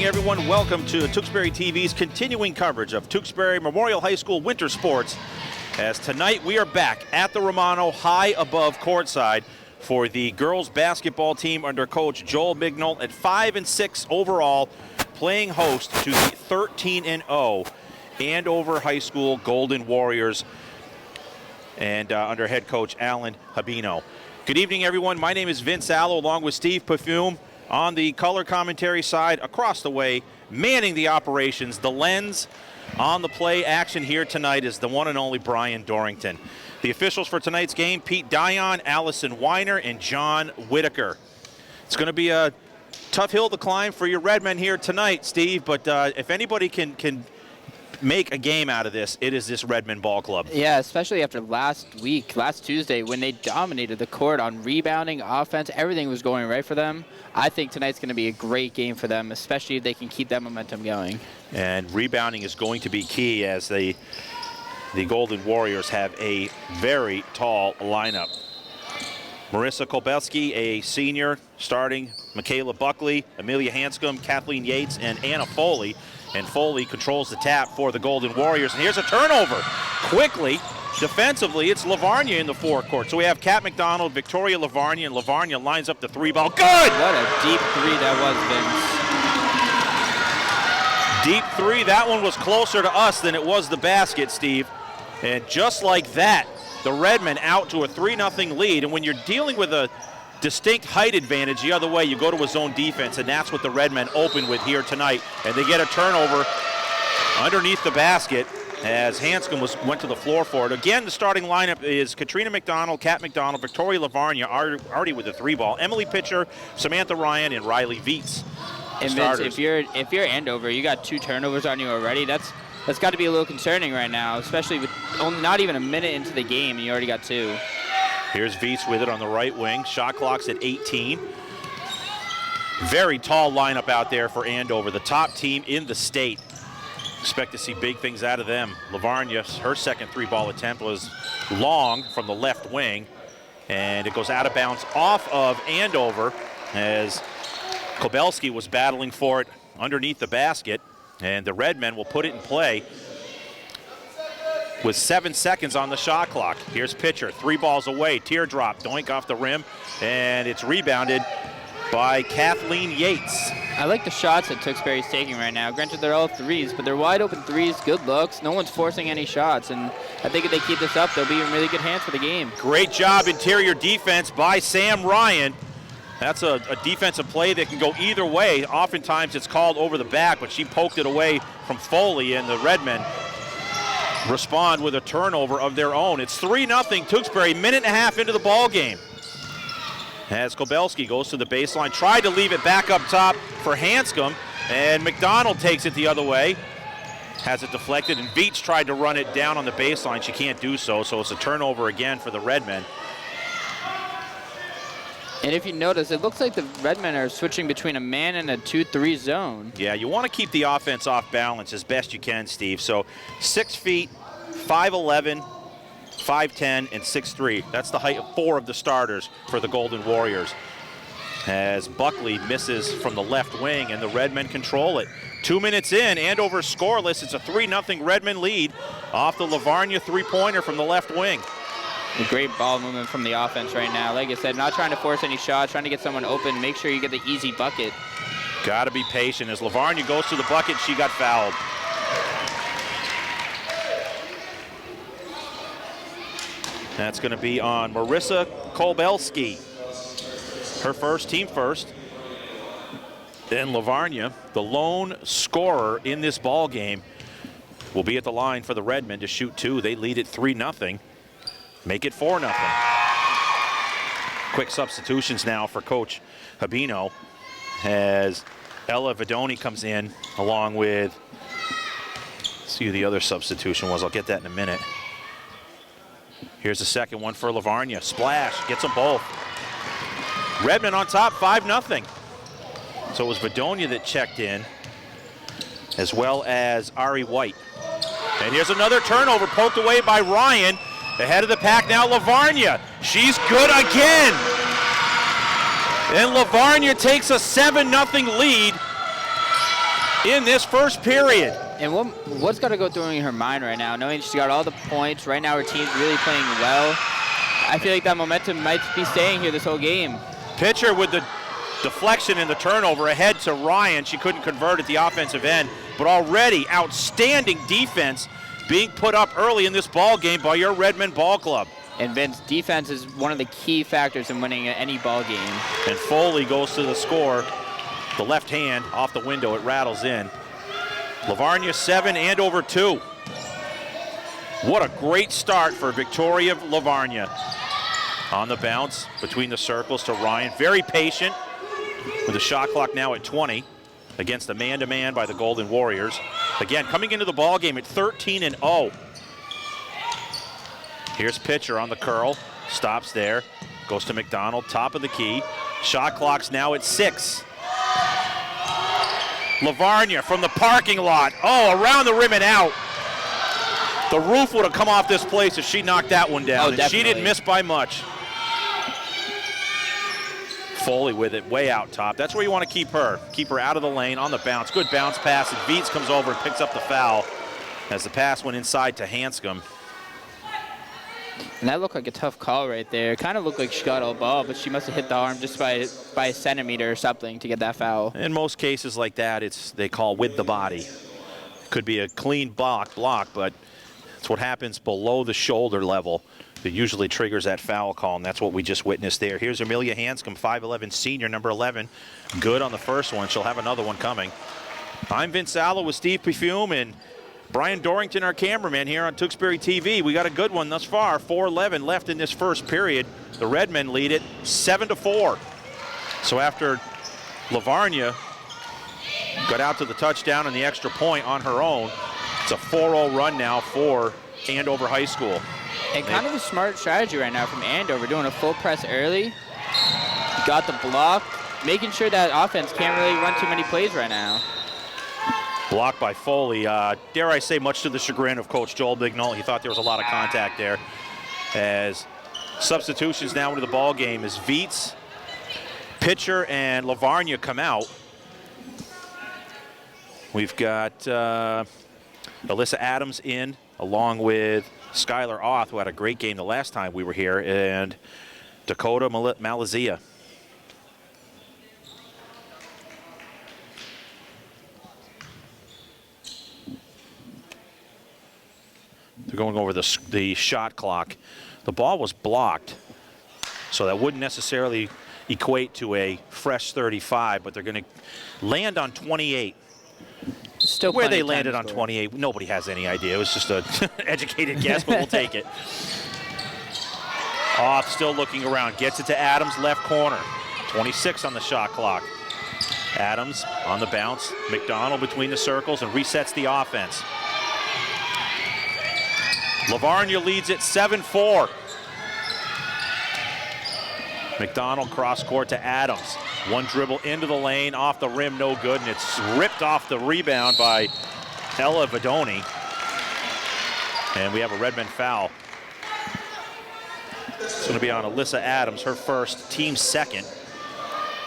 evening, everyone. Welcome to Tewksbury TV's continuing coverage of Tewksbury Memorial High School winter sports. As tonight we are back at the Romano, high above courtside, for the girls basketball team under coach Joel Mignol at 5-6 overall, playing host to the 13-0 Andover High School Golden Warriors, and under head coach Alan Habino. Good evening, everyone. My name is Vince Allo, along with Steve Perfume. On the color commentary side, across the way, manning the operations, the lens on the play action here tonight is the one and only Brian Dorrington. The officials for tonight's game, Pete Dion, Allison Weiner, and John Whitaker. It's going to be a tough hill to climb for your Redmen here tonight, Steve, but if anybody can make a game out of this, it is this Redmond ball club. Yeah, especially after last Tuesday, when they dominated the court on rebounding, offense, everything was going right for them. I think tonight's going to be a great game for them, especially if they can keep that momentum going. And rebounding is going to be key, as the Golden Warriors have a very tall lineup. Marissa Kolbelski, a senior, starting Michaela Buckley, Amelia Hanscom, Kathleen Yates, and Anna Foley. And Foley controls the tap for the Golden Warriors. And here's a turnover. Quickly, defensively, it's Lavarnia in the forecourt. So we have Kat McDonald, Victoria Lavarnia, and Lavarnia lines up the three ball. Good! What a deep three that was, Vince. Deep three. That one was closer to us than it was the basket, Steve. And just like that, the Redmen out to a 3-0 lead. And when you're dealing with a distinct height advantage the other way, you go to a zone defense, and that's what the Redmen open with here tonight. And they get a turnover underneath the basket as Hanscom went to the floor for it. Again, the starting lineup is Katrina McDonald, Kat McDonald, Victoria Lavarnia, already with the three ball, Emily Pitcher, Samantha Ryan, and Riley Vietz. And Vince, if you're Andover, you got 2 turnovers on you already. That's got to be a little concerning right now, especially with not even a minute into the game, and you already got 2. Here's Vietz with it on the right wing. Shot clock's at 18. Very tall lineup out there for Andover, the top team in the state. Expect to see big things out of them. Lavarnia, her second three-ball attempt was long from the left wing, and it goes out of bounds off of Andover as Kolbelski was battling for it underneath the basket, and the Redmen will put it in play with 7 seconds on the shot clock. Here's Pitcher, 3 balls away, teardrop, doink off the rim, and it's rebounded by Kathleen Yates. I like the shots that Tewksbury's taking right now. Granted, they're all threes, but they're wide open threes, good looks. No one's forcing any shots, and I think if they keep this up, they'll be in really good hands for the game. Great job interior defense by Sam Ryan. That's a defensive play that can go either way. Oftentimes it's called over the back, but she poked it away from Foley, and the Redmen respond with a turnover of their own. It's 3-0 Tewksbury, minute and a half into the ball game. As Kolbelski goes to the baseline, tried to leave it back up top for Hanscom, and McDonald takes it the other way. Has it deflected, and Vietz tried to run it down on the baseline. She can't do so, so it's a turnover again for the Redmen. And if you notice, it looks like the Redmen are switching between a man and a 2-3 zone. Yeah, you want to keep the offense off balance as best you can, Steve. So 6 feet, 5'11", 5'10", and 6'3". That's the height of 4 of the starters for the Golden Warriors. As Buckley misses from the left wing, and the Redmen control it. 2 minutes in, Andover scoreless. It's a 3-0 Redmen lead off the Lavarnia three-pointer from the left wing. A great ball movement from the offense right now. Like I said, not trying to force any shots, trying to get someone open, make sure you get the easy bucket. Got to be patient. As Lavarnia goes to the bucket, she got fouled. That's going to be on Marissa Kolbelski. Her first, team first. Then Lavarnia, the lone scorer in this ball game, will be at the line for the Redmen to shoot 2. They lead it 3-0. Make it 4-0. Quick substitutions now for Coach Habino as Ella Vidoni comes in along with, let's see who the other substitution was. I'll get that in a minute. Here's the second one for Lavarnia. Splash, gets them both. Redmen on top, 5-0. So it was Vidonia that checked in, as well as Ari White. And here's another turnover poked away by Ryan. Ahead of the pack now, Lavarnia. She's good again. And Lavarnia takes a 7-0 lead in this first period. And what's got to go through her mind right now, knowing she's got all the points. Right now her team's really playing well. I feel like that momentum might be staying here this whole game. Pitcher with the deflection and the turnover ahead to Ryan. She couldn't convert at the offensive end, but already outstanding defense being put up early in this ball game by your Redmond Ball Club. And Vince, defense is one of the key factors in winning any ball game. And Foley goes to the score. The left hand off the window, it rattles in. Livarnia 7, Andover 2. What a great start for Victoria Livarnia. On the bounce between the circles to Ryan. Very patient with the shot clock now at 20 against the man-to-man by the Golden Warriors. Again, coming into the ball game at 13-0. Here's pitcher on the curl. Stops there. Goes to McDonald, top of the key. Shot clock's now at 6. Livarnia from the parking lot. Oh, around the rim and out. The roof would have come off this place if she knocked that one down. Oh, and she didn't miss by much. Foley with it way out top. That's where you want to keep her. Keep her out of the lane on the bounce. Good bounce pass, and Viets comes over and picks up the foul as the pass went inside to Hanscom. And that looked like a tough call right there. It kind of looked like she got all ball, but she must have hit the arm just by a centimeter or something to get that foul. In most cases like that, they call with the body. Could be a clean block, but it's what happens below the shoulder level that usually triggers that foul call, and that's what we just witnessed there. Here's Amelia Hanscom, 5'11", senior, number 11. Good on the first one. She'll have another one coming. I'm Vince Allo with Steve Perfume and Brian Dorrington, our cameraman here on Tewksbury TV. We got a good one thus far. 4:11 left in this first period. The Redmen lead it 7-4. So after Livarnia got out to the touchdown and the extra point on her own, it's a 4-0 run now for Andover High School. And kind of a smart strategy right now from Andover, doing a full press early. Got the block, making sure that offense can't really run too many plays right now. Blocked by Foley. Dare I say, much to the chagrin of Coach Joel Bignall. He thought there was a lot of contact there. As substitutions now into the ball game as Viets, pitcher, and Livarnia come out. We've got Alyssa Adams in, along with Skylar Oth, who had a great game the last time we were here, and Dakota Malazia. They're going over the shot clock. The ball was blocked, so that wouldn't necessarily equate to a fresh 35, but they're going to land on 28. Still where they landed on 28, nobody has any idea. It was just an educated guess, but we'll take it. Off still looking around. Gets it to Adams, left corner. 26 on the shot clock. Adams on the bounce. McDonald between the circles and resets the offense. Livarnia leads it 7-4. McDonald cross court to Adams. One dribble into the lane, off the rim, no good, and it's ripped off the rebound by Ella Vidoni. And we have a Redmen foul. It's going to be on Alyssa Adams, her first, team second.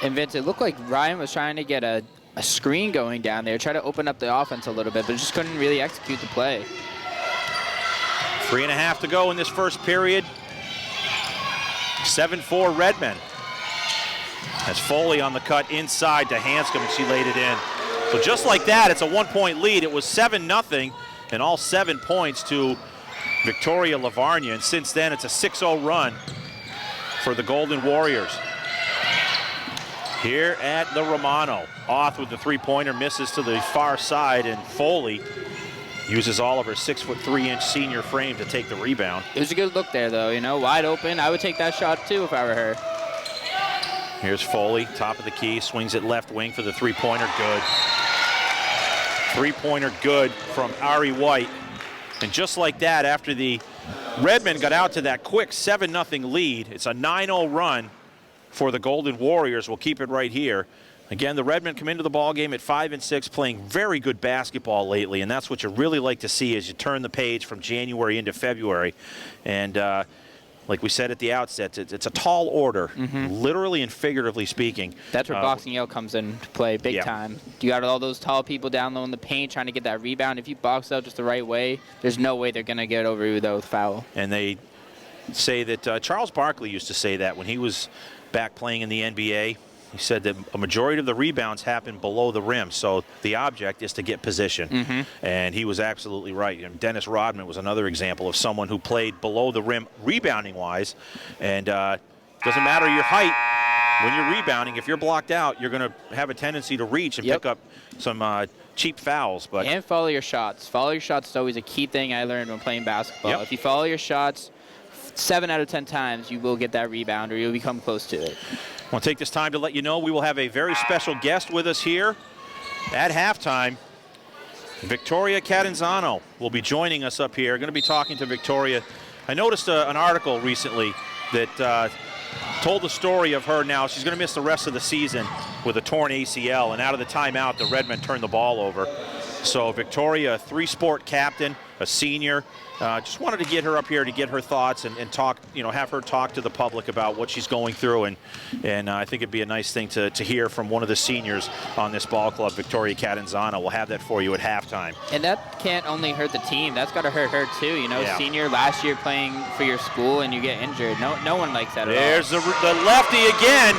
And Vince, it looked like Ryan was trying to get a screen going down there, try to open up the offense a little bit, but just couldn't really execute the play. 3.5 to go in this first period. 7-4 Redmen. As Foley on the cut inside to Hanscom, and she laid it in. So just like that, it's a 1-point lead. It was 7-0, and all 7 points to Victoria Livarnia. And since then, it's a 6-0 run for the Golden Warriors. Here at the Romano, Oth with the three-pointer misses to the far side, and Foley uses all of her 6'3" senior frame to take the rebound. It was a good look there, though, you know, wide open. I would take that shot, too, if I were her. Here's Foley, top of the key, swings it left wing for the three-pointer, good. Three-pointer good from Ari White. And just like that, after the Redmen got out to that quick 7-0 lead, it's a 9-0 run for the Golden Warriors. We'll keep it right here. Again, the Redmen come into the ballgame at 5-6, playing very good basketball lately, and that's what you really like to see as you turn the page from January into February. And like we said at the outset, it's a tall order, literally and figuratively speaking. That's where boxing Yale comes into play big time. You got all those tall people down low in the paint trying to get that rebound. If you box out just the right way, there's no way they're going to get over you without foul. And they say that Charles Barkley used to say that when he was back playing in the NBA. He said that a majority of the rebounds happen below the rim, so the object is to get position. And he was absolutely right. And Dennis Rodman was another example of someone who played below the rim rebounding-wise. And doesn't matter your height. When you're rebounding, if you're blocked out, you're going to have a tendency to reach and pick up some cheap fouls. And follow your shots. Follow your shots is always a key thing I learned when playing basketball. If you follow your shots 7 out of 10 times, you will get that rebound or you'll become close to it. I want to take this time to let you know we will have a very special guest with us here at halftime. Victoria Catanzano will be joining us up here. Going to be talking to Victoria. I noticed an article recently that told the story of her now. She's going to miss the rest of the season with a torn ACL, and out of the timeout, the Redmen turned the ball over. So Victoria, a 3-sport captain, a senior. Just wanted to get her up here to get her thoughts and talk, have her talk to the public about what she's going through. And I think it'd be a nice thing to hear from one of the seniors on this ball club, Victoria Catanzano. We'll have that for you at halftime. And that can't only hurt the team. That's got to hurt her too. Senior last year playing for your school and you get injured. No one likes that at all. There's the lefty again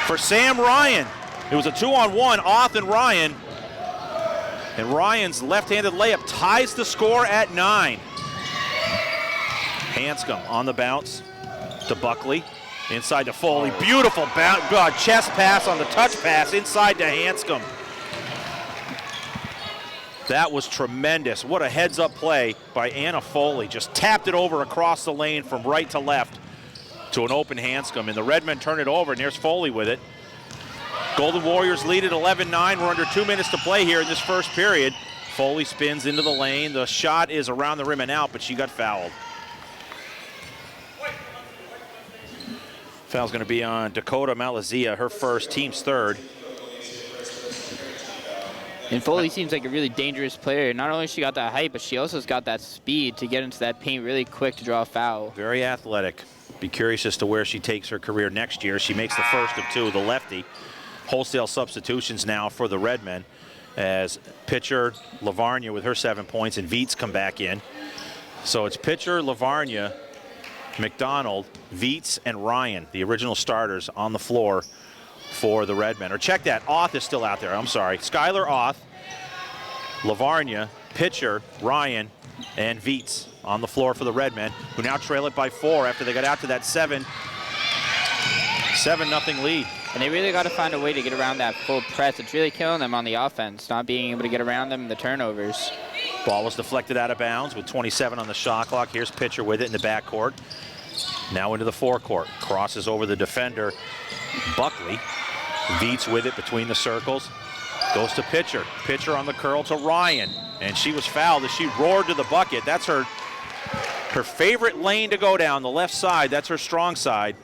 for Sam Ryan. It was a 2-on-1, Oth and Ryan. And Ryan's left-handed layup ties the score at 9. Hanscom on the bounce to Buckley. Inside to Foley. Beautiful chest pass on the touch pass inside to Hanscom. That was tremendous. What a heads-up play by Anna Foley. Just tapped it over across the lane from right to left to an open Hanscom. And the Redmen turn it over, and there's Foley with it. Golden Warriors lead at 11-9. We're under 2 minutes to play here in this first period. Foley spins into the lane. The shot is around the rim and out, but she got fouled. Foul's going to be on Dakota Malazia, her first, team's third. And Foley seems like a really dangerous player. Not only she got that height, but she also has got that speed to get into that paint really quick to draw a foul. Very athletic. Be curious as to where she takes her career next year. She makes the first of 2, the lefty. Wholesale substitutions now for the Redmen as pitcher Lavarnia with her 7 points and Viets come back in. So it's pitcher Lavarnia, McDonald, Viets, and Ryan, the original starters on the floor for the Redmen. Or check that, Oth is still out there. I'm sorry. Skylar Oth, Lavarnia, pitcher Ryan, and Viets on the floor for the Redmen, who now trail it by 4 after they got out to that 7-0 lead. And they really got to find a way to get around that full press. It's really killing them on the offense, not being able to get around them in the turnovers. Ball was deflected out of bounds with 27 on the shot clock. Here's pitcher with it in the backcourt. Now into the forecourt. Crosses over the defender, Buckley. Viets with it between the circles. Goes to pitcher. Pitcher on the curl to Ryan. And she was fouled as she roared to the bucket. That's her favorite lane to go down, the left side. That's her strong side.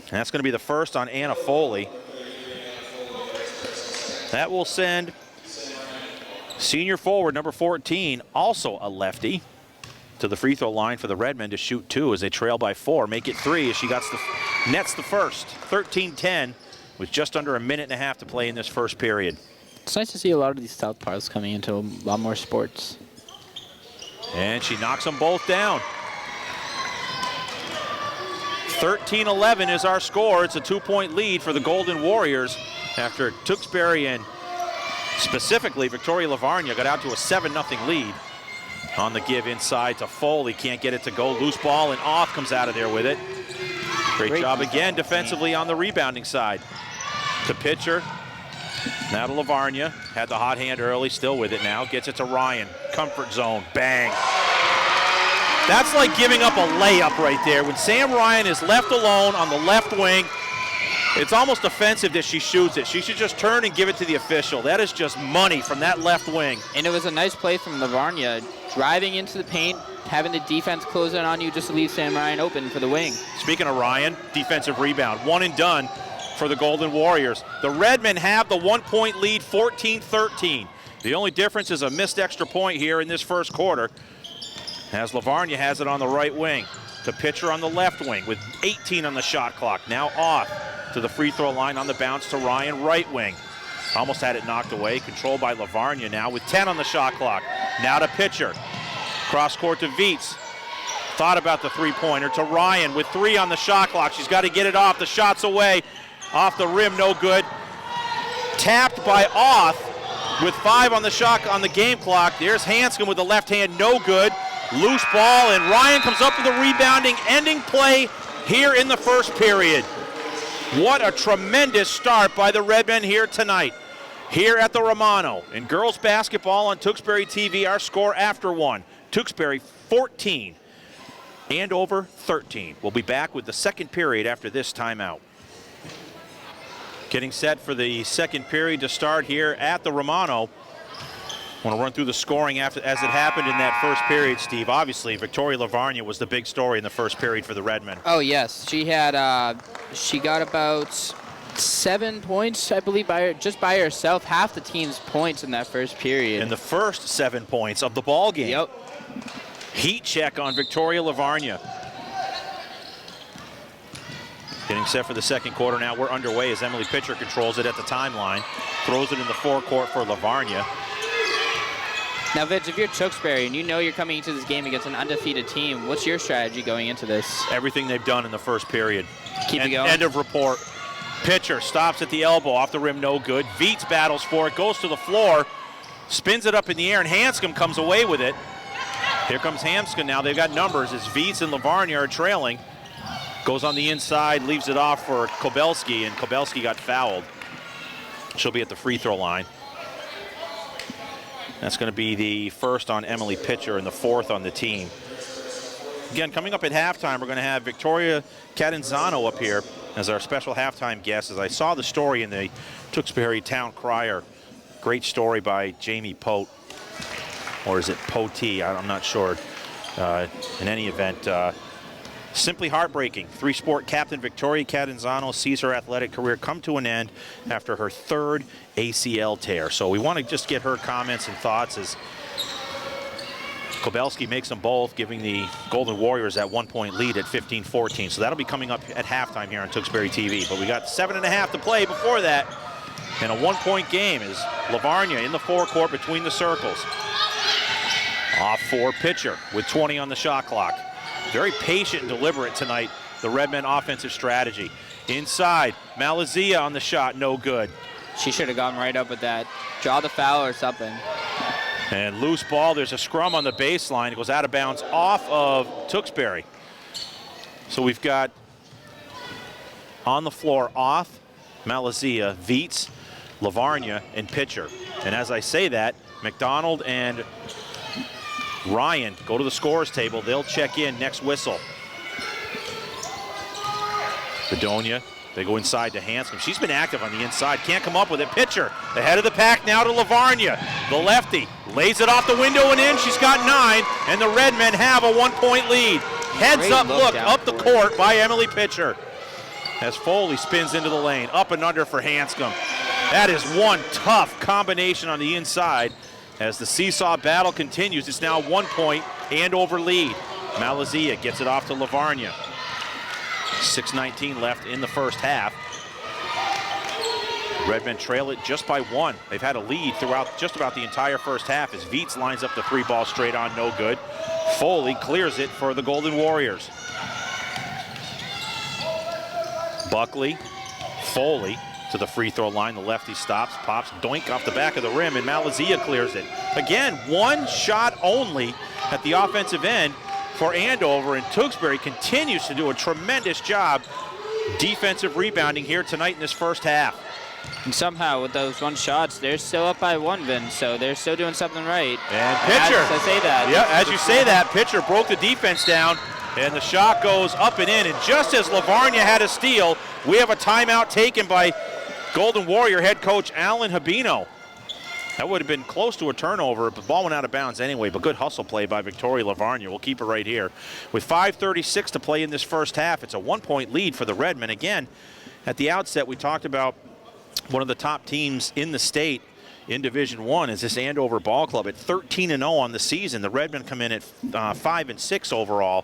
And that's going to be the first on Anna Foley. That will send senior forward number 14, also a lefty, to the free throw line for the Redmen to shoot 2 as they trail by 4. Make it 3 as she nets the first. 13-10 with just under a minute and a half to play in this first period. It's nice to see a lot of these southpaws coming into a lot more sports. And she knocks them both down. 13-11 is our score. It's a 2-point lead for the Golden Warriors after Tewksbury and specifically Victoria Lavarnia got out to a 7-0 lead. On the give inside to Foley, can't get it to go. Loose ball and Oth comes out of there with it. Great job again defensively on the rebounding side. To pitcher, now to Lavarnia. Had the hot hand early, still with it now. Gets it to Ryan, comfort zone, bang. That's like giving up a layup right there. When Sam Ryan is left alone on the left wing, it's almost offensive that she shoots it. She should just turn and give it to the official. That is just money from that left wing. And it was a nice play from Lavarnia, driving into the paint, having the defense close in on you just to leave Sam Ryan open for the wing. Speaking of Ryan, defensive rebound, 1 and done for the Golden Warriors. The Redmen have the 1-point lead, 14-13. The only difference is a missed extra point here in this first quarter, as Lavarnia has it on the right wing. to pitcher on the left wing with 18 on the shot clock. Now off to the free throw line on the bounce to Ryan, right wing. Almost had it knocked away. Controlled by Lavarnia now with 10 on the shot clock. Now to pitcher. Cross court to Viets. Thought about the three-pointer to Ryan with 3 on the shot clock. She's got to get it off. The shot's away. Off the rim, no good. Tapped by Oth with 5 on the game clock. There's Hanscom with the left hand, no good. Loose ball, and Ryan comes up with a rebounding, ending play here in the first period. What a tremendous start by the Redmen here tonight, here at the Romano. In girls basketball on Tewksbury TV, our score after one. Tewksbury 14, Andover 13. We'll be back with the second period after this timeout. Getting set for the second period to start here at the Romano. I want to run through the scoring as it happened in that first period, Steve. Obviously, Victoria Lavarnia was the big story in the first period for the Redmen. Oh, yes. She got about 7 points, I believe, just by herself. Half the team's points in that first period. In the first 7 points of the ball game. Yep. Heat check on Victoria Lavarnia. Getting set for the second quarter now. We're underway as Emily Pitcher controls it at the timeline. Throws it in the forecourt for Lavarnia. Now, Vince, if you're Tewksbury and you know you're coming into this game against an undefeated team, what's your strategy going into this? Everything they've done in the first period. Keep it going. End of report. Pitcher stops at the elbow, off the rim, no good. Viets battles for it, goes to the floor, spins it up in the air, and Hanscom comes away with it. Here comes Hanscom now. They've got numbers as Viets and Lavarnia are trailing. Goes on the inside, leaves it off for Kobelski, and Kobelski got fouled. She'll be at the free throw line. That's going to be the first on Emily Pitcher and the 4th on the team. Again, coming up at halftime, we're going to have Victoria Catanzano up here as our special halftime guest. As I saw the story in the Tewksbury Town Crier, great story by Jamie Pote, or is it Potee? I'm not sure. In any event, simply heartbreaking. 3-sport captain Victoria Catanzano sees her athletic career come to an end after her 3rd ACL tear. So we want to just get her comments and thoughts as Kobelski makes them both, giving the Golden Warriors that 1-point lead at 15-14. So that'll be coming up at halftime here on Tewksbury TV. But we got 7.5 to play before that. And a 1-point game is Lavarnia in the forecourt between the circles. Off for Pitcher with 20 on the shot clock. Very patient and deliberate tonight, the Redmen offensive strategy. Inside, Malazia on the shot, no good. She should have gone right up with that. Draw the foul or something. And loose ball, there's a scrum on the baseline. It goes out of bounds off of Tewksbury. So we've got on the floor Oth, Malazia, Viets, Lavarnia, and Pitcher. And as I say that, McDonald and Ryan go to the scorer's table. They'll check in next whistle. Bedonia, they go inside to Hanscom. She's been active on the inside. Can't come up with it. Pitcher, ahead of the pack now to Lavarnia. The lefty lays it off the window and in. She's got 9, and the Redmen have a 1-point lead. Heads up look up the court by Emily Pitcher. As Foley spins into the lane. Up and under for Hanscom. That is one tough combination on the inside. As the seesaw battle continues, it's now 1-point Andover lead. Malazia gets it off to Lavarnia. 6:19 left in the first half. Redmen trail it just by 1. They've had a lead throughout just about the entire first half as Viets lines up the 3-ball straight on, no good. Foley clears it for the Golden Warriors. Buckley, Foley to the free throw line. The lefty stops, pops, doink off the back of the rim, and Malazia clears it. Again, 1 shot only at the offensive end for Andover, and Tewksbury continues to do a tremendous job defensive rebounding here tonight in this first half. And somehow with those 1 shots, they're still up by 1, Vince, so they're still doing something right. And Pitcher. As I say that. Yeah, as you say that, Pitcher broke the defense down, and the shot goes up and in. And just as Lavarnia had a steal, we have a timeout taken by Golden Warrior head coach Alan Habino. That would have been close to a turnover, but the ball went out of bounds anyway. But good hustle play by Victoria Lavarnia. We'll keep it right here. With 5:36 to play in this first half, it's a 1-point lead for the Redmen. Again, at the outset, we talked about one of the top teams in the state in Division I is this Andover Ball Club at 13-0 on the season. The Redmen come in at 5-6 overall.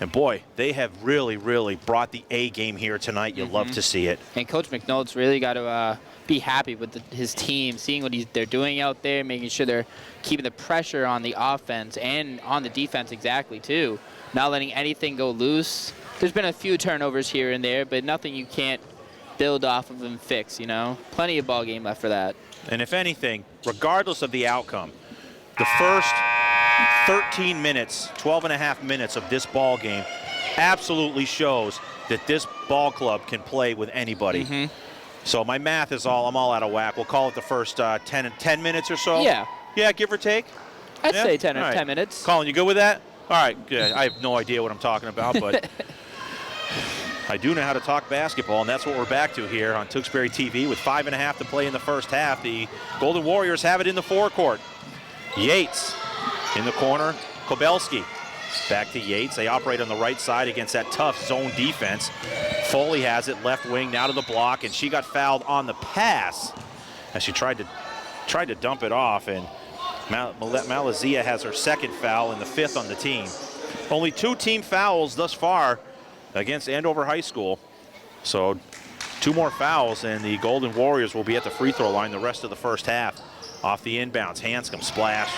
And boy, they have really, really brought the A game here tonight. You love to see it. And Coach McNaughton's really got to be happy with his team, seeing what they're doing out there, making sure they're keeping the pressure on the offense and on the defense exactly, too. Not letting anything go loose. There's been a few turnovers here and there, but nothing you can't build off of and fix, you know. Plenty of ball game left for that. And if anything, regardless of the outcome, the first 13 minutes, 12 and a half minutes of this ball game absolutely shows that this ball club can play with anybody. So my math is I'm all out of whack. We'll call it the first 10 minutes or so. Yeah. Yeah, give or take. I'd Yeah? say 10 or All right. 10 minutes. Colin, you good with that? All right, good. I have no idea what I'm talking about, but I do know how to talk basketball, and that's what we're back to here on Tewksbury TV with 5.5 to play in the first half. The Golden Warriors have it in the forecourt. Yates in the corner. Kobelski back to Yates. They operate on the right side against that tough zone defense. Foley has it left wing now to the block, and she got fouled on the pass as she tried to dump it off, and Malazia has her second foul and the 5th on the team. Only 2 team fouls thus far against Andover High School. So 2 more fouls, and the Golden Warriors will be at the free throw line the rest of the first half. Off the inbounds, Hanscom splash.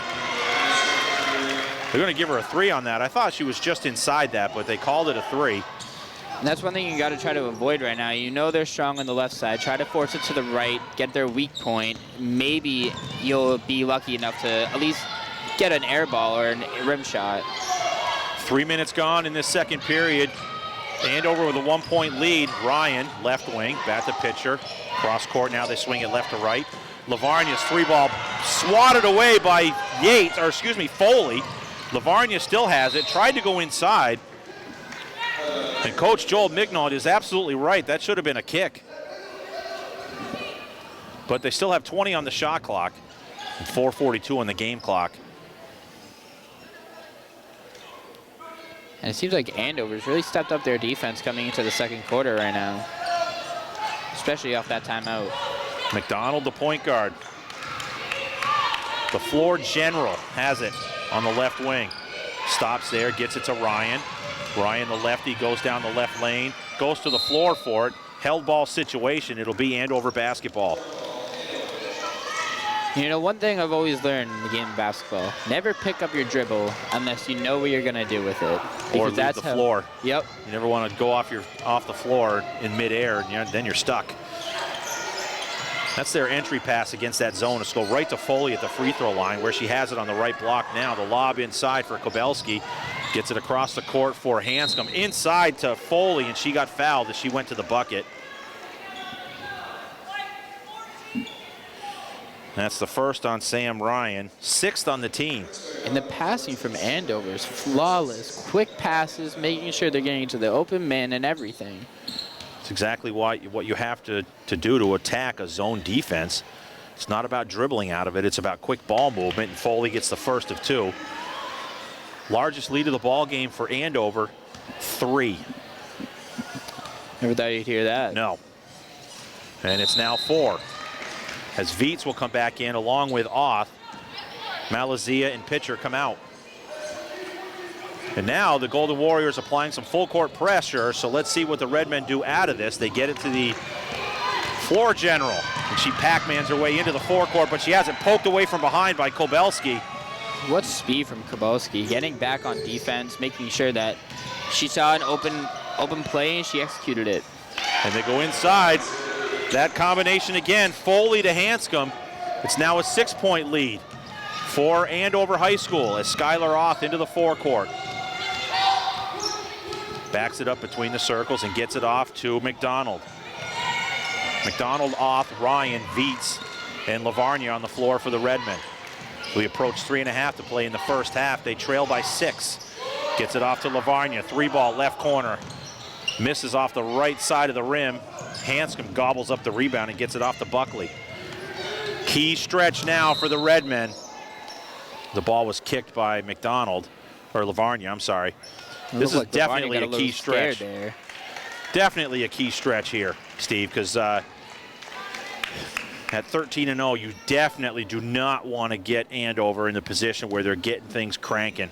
They're going to give her a 3 on that. I thought she was just inside that, but they called it a 3. And that's one thing you got to try to avoid right now. You know they're strong on the left side. Try to force it to the right, get their weak point. Maybe you'll be lucky enough to at least get an air ball or a rim shot. 3 minutes gone in this second period. Andover with a 1-point lead. Ryan, left wing, bat the pitcher. Cross court now, they swing it left to right. Lavarnia's 3-ball swatted away by Foley. Lavarnia still has it, tried to go inside. And Coach Joel Mignaud is absolutely right. That should have been a kick. But they still have 20 on the shot clock and 4:42 on the game clock. And it seems like Andover's really stepped up their defense coming into the second quarter right now, especially off that timeout. McDonald, the point guard. The floor general has it on the left wing. Stops there, gets it to Ryan. Ryan, the lefty, goes down the left lane, goes to the floor for it. Held ball situation, it'll be Andover basketball. You know, one thing I've always learned in the game of basketball, never pick up your dribble unless you know what you're going to do with it. Or leave the floor. Yep. You never want to go off the floor in midair, and then you're stuck. That's their entry pass against that zone. It's go right to Foley at the free throw line where she has it on the right block now. The lob inside for Kobelski. Gets it across the court for Hanscom. Inside to Foley, and she got fouled as she went to the bucket. That's the first on Sam Ryan, 6th on the team. And the passing from Andover is flawless. Quick passes, making sure they're getting to the open man and everything. It's exactly what you have to do to attack a zone defense. It's not about dribbling out of it. It's about quick ball movement, and Foley gets the first of 2. Largest lead of the ball game for Andover, 3. Never thought you'd hear that. No. And it's now 4. As Viets will come back in along with Oth. Malazia and pitcher come out. And now the Golden Warriors applying some full court pressure, so let's see what the Redmen do out of this. They get it to the floor general, and she Pac-Mans her way into the forecourt, but she has it poked away from behind by Kobelski. What speed from Kobelski, getting back on defense, making sure that she saw an open play and she executed it. And they go inside. That combination again, Foley to Hanscom. It's now a 6-point lead for Andover High School as Skylar Oth into the forecourt. Backs it up between the circles and gets it off to McDonald. McDonald, Oth, Ryan, Viets, and Lavarnia on the floor for the Redmen. We approach 3.5 to play in the first half. They trail by 6. Gets it off to Lavarnia. 3-ball left corner. Misses off the right side of the rim. Hanscom gobbles up the rebound and gets it off to Buckley. Key stretch now for the Redmen. The ball was kicked by McDonald, or Lavarnia, I'm sorry. This is definitely a key stretch. There. Definitely a key stretch here, Steve, because at 13-0, you definitely do not want to get Andover in the position where they're getting things cranking.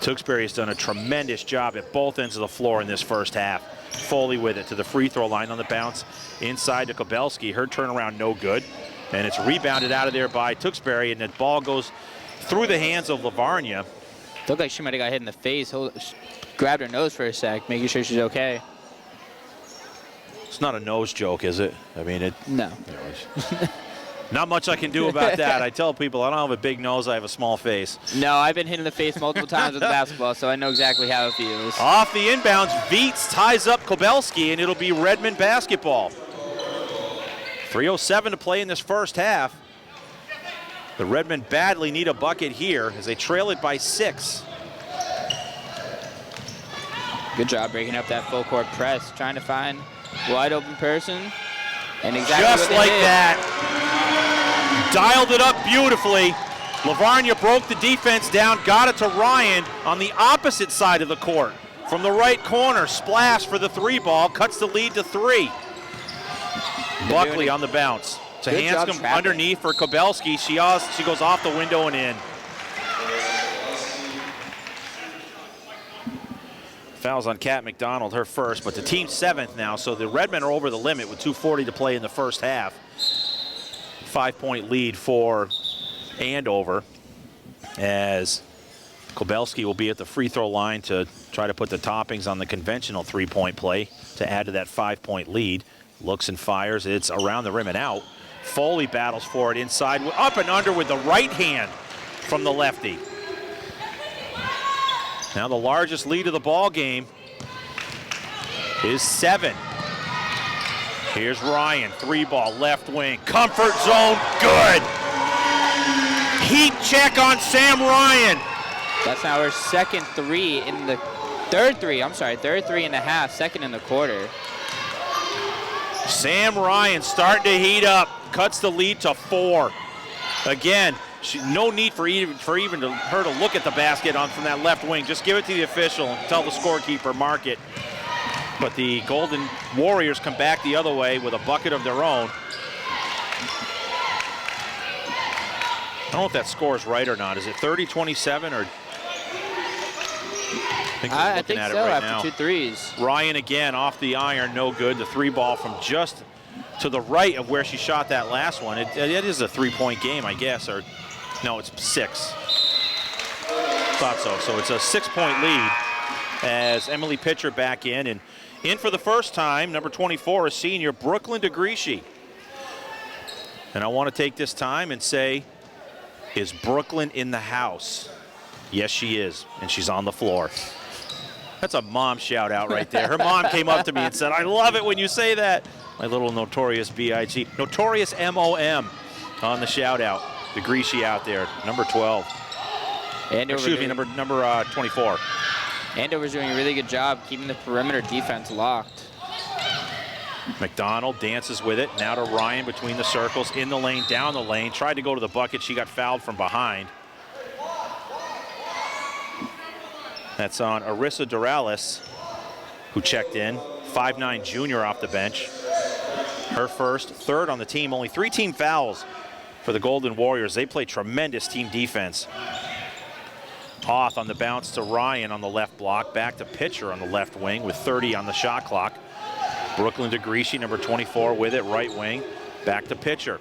Tewksbury has done a tremendous job at both ends of the floor in this first half. Foley with it to the free throw line on the bounce inside to Kobelski. Her turnaround no good. And it's rebounded out of there by Tewksbury, and the ball goes through the hands of Lavarnia. Looked like she might have got hit in the face. Grabbed her nose for a sec, making sure she's okay. It's not a nose joke, is it? I mean, No. Not much I can do about that. I tell people I don't have a big nose, I have a small face. No, I've been hit in the face multiple times with the basketball, so I know exactly how it feels. Off the inbounds, Viets ties up Kobelski, and it'll be Redmond basketball. 3:07 to play in this first half. The Redmond badly need a bucket here as they trail it by 6. Good job breaking up that full court press, trying to find wide open person. And exactly just what like they did. that. Dialed it up beautifully. Lavarnia broke the defense down, got it to Ryan on the opposite side of the court. From the right corner, splash for the 3 ball, cuts the lead to 3. Buckley on the bounce. To Hanscom underneath for Kobelski. She goes off the window and in. Fouls on Kat McDonald, her first, but the team's 7th now, so the Redmen are over the limit with 2:40 to play in the first half. 5-point lead for Andover, as Kobelski will be at the free throw line to try to put the toppings on the conventional 3-point play to add to that 5-point lead. Looks and fires, it's around the rim and out. Foley battles for it inside, up and under with the right hand from the lefty. Now the largest lead of the ball game is 7. Here's Ryan, 3 ball, left wing, comfort zone, good. Heat check on Sam Ryan. That's now her second 3 in the third 3 in the half, second in the quarter. Sam Ryan starting to heat up, cuts the lead to 4. Again, no need for even her to look at the basket from that left wing. Just give it to the official and tell the scorekeeper, mark it. But the Golden Warriors come back the other way with a bucket of their own. I don't know if that score is right or not. Is it 30-27 or? I think so, after 2 threes. Ryan again off the iron, no good. The 3 ball from just to the right of where she shot that last one. It is a 3-point game, I guess, or no, it's 6. Thought so. So it's a 6-point lead as Emily Pitcher back in. And in for the first time, number 24, a senior, Brooklyn DeGrischi. And I want to take this time and say, is Brooklyn in the house? Yes, she is, and she's on the floor. That's a mom shout out right there. Her mom came up to me and said, I love it when you say that. My little Notorious B.I.G. Notorious M.O.M. on the shout out. DeGrischi out there, number 12. Excuse me, number 24. Andover's doing a really good job keeping the perimeter defense locked. McDonald dances with it. Now to Ryan between the circles, in the lane, down the lane. Tried to go to the bucket. She got fouled from behind. That's on Arissa Doralis, who checked in. 5'9" junior off the bench. Her first, 3rd on the team. Only 3 team fouls for the Golden Warriors. They play tremendous team defense. Hoth on the bounce to Ryan on the left block. Back to Pitcher on the left wing with 30 on the shot clock. Brooklyn DeGrischi, number 24, with it, right wing. Back to Pitcher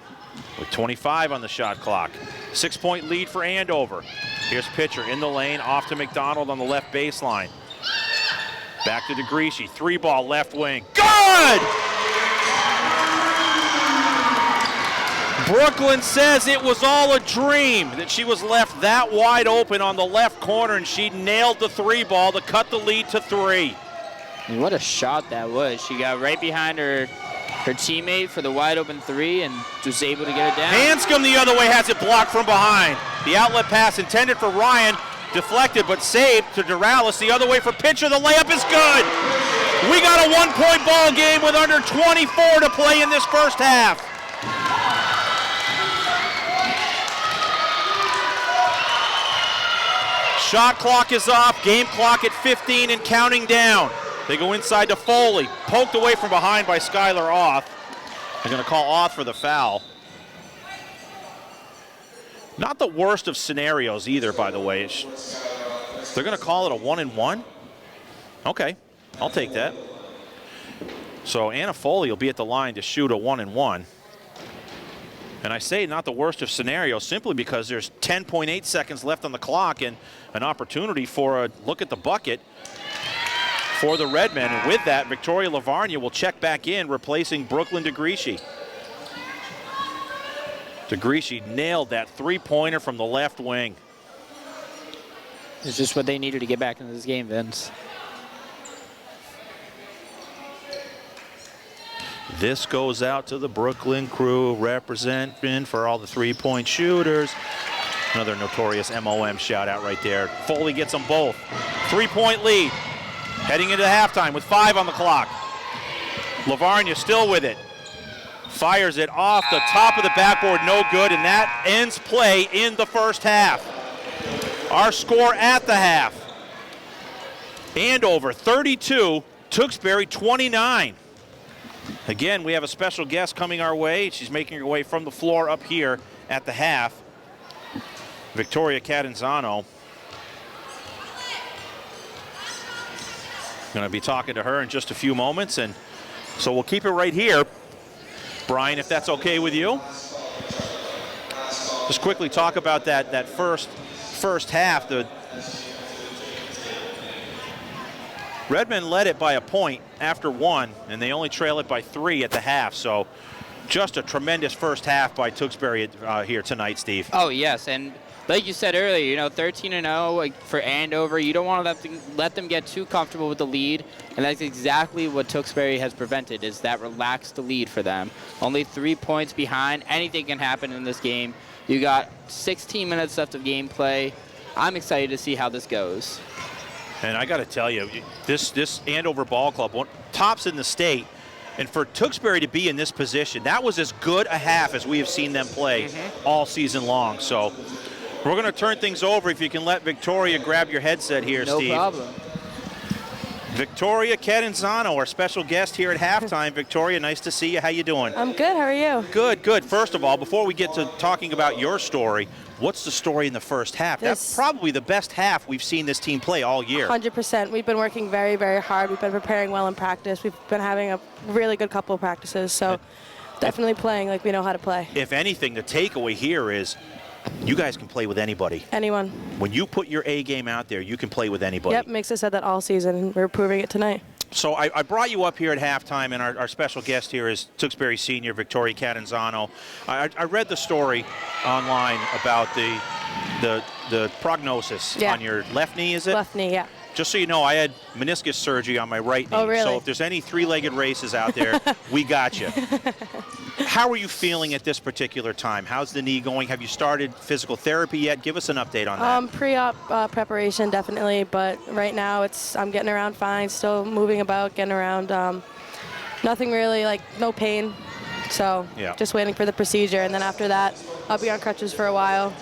with 25 on the shot clock. 6-point lead for Andover. Here's Pitcher in the lane, off to McDonald on the left baseline. Back to DeGrischi, 3 ball, left wing. Good! Brooklyn says it was all a dream, that she was left that wide open on the left corner, and she nailed the 3 ball to cut the lead to 3. What a shot that was. She got right behind her teammate for the wide open 3 and was able to get it down. Hanscom the other way has it blocked from behind. The outlet pass intended for Ryan, deflected but saved to Doralis. The other way for Pitcher. The layup is good. We got a 1-point ball game with under 24 to play in this first half. Shot clock is off. Game clock at 15 and counting down. They go inside to Foley. Poked away from behind by Skylar Auth. They're going to call Auth for the foul. Not the worst of scenarios either, by the way. They're going to call it a 1-1? Okay, I'll take that. So Anna Foley will be at the line to shoot a 1-1. And I say not the worst of scenarios simply because there's 10.8 seconds left on the clock and an opportunity for a look at the bucket for the Redmen. And with that, Victoria Lavarnia will check back in, replacing Brooklyn DeGrischi. DeGrischi nailed that three-pointer from the left wing. It's just what they needed to get back into this game, Vince. This goes out to the Brooklyn crew, representing for all the three-point shooters. Another notorious MOM shout-out right there. Foley gets them both. Three-point lead. Heading into halftime with 5 on the clock. Lavarnia still with it. Fires it off the top of the backboard, no good, and that ends play in the first half. Our score at the half. Andover 32, Tewksbury 29. Again, we have a special guest coming our way. She's making her way from the floor up here at the half. Victoria Catanzano. Going to be talking to her in just a few moments, and so we'll keep it right here. Brian, if that's okay with you. Just quickly talk about that first half. The Redmen led it by a point after 1, and they only trail it by 3 at the half. So just a tremendous first half by Tewksbury here tonight, Steve. Oh, yes, and like you said earlier, you know, 13-0 for Andover. You don't want to let them get too comfortable with the lead, and that's exactly what Tewksbury has prevented, is that relaxed lead for them. Only 3 points behind. Anything can happen in this game. You got 16 minutes left of gameplay. I'm excited to see how this goes. And I got to tell you, this Andover Ball Club, tops in the state, and for Tewksbury to be in this position, that was as good a half as we have seen them play all season long. So we're going to turn things over. If you can let Victoria grab your headset here, No Steve. No problem. Victoria Catanzano, our special guest here at halftime. Victoria, nice to see you. How you doing? I'm good. How are you? Good, good. First of all, before we get to talking about your story, what's the story in the first half? That's probably the best half we've seen this team play all year. 100%. We've been working very, very hard. We've been preparing well in practice. We've been having a really good couple of practices. So definitely playing like we know how to play. If anything, the takeaway here is you guys can play with anybody. Anyone. When you put your A game out there, you can play with anybody. Yep, Mix said that all season, and we're proving it tonight. So I brought you up here at halftime, and our special guest here is Tewksbury senior Victoria Catanzano. I read the story online about the prognosis on your left knee, is it? Left knee, yeah. Just so you know, I had meniscus surgery on my right knee. Oh, really? So if there's any three-legged races out there, we got you. How are you feeling at this particular time? How's the knee going? Have you started physical therapy yet? Give us an update on that. Pre-op preparation, definitely, but right now I'm getting around fine, still moving about, getting around. Nothing really, like no pain. So just waiting for the procedure, and then after that, I'll be on crutches for a while.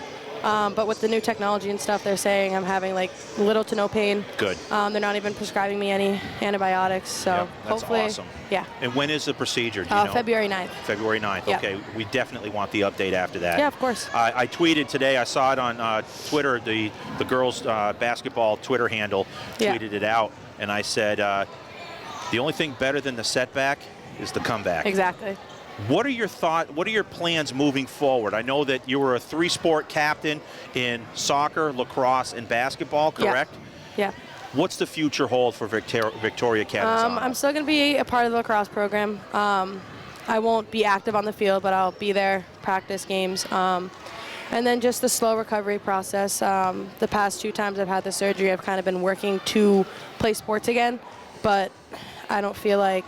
But with the new technology and stuff, they're saying I'm having like little to no pain. Good. They're not even prescribing me any antibiotics, so that's hopefully, awesome. Yeah. And when is the procedure? Do you know? February 9th. February 9th. Yeah. Okay, we definitely want the update after that. Yeah, of course. I tweeted today. I saw it on Twitter. The girls' basketball Twitter handle tweeted it out, and I said the only thing better than the setback is the comeback. Exactly. What are your thoughts? What are your plans moving forward? I know that you were a 3-sport captain in soccer, lacrosse, and basketball, correct? Yeah. What's the future hold for Victoria Catanzano? I'm still going to be a part of the lacrosse program. I won't be active on the field, but I'll be there, practice games. And then just the slow recovery process. The past 2 times I've had the surgery, I've kind of been working to play sports again, but I don't feel like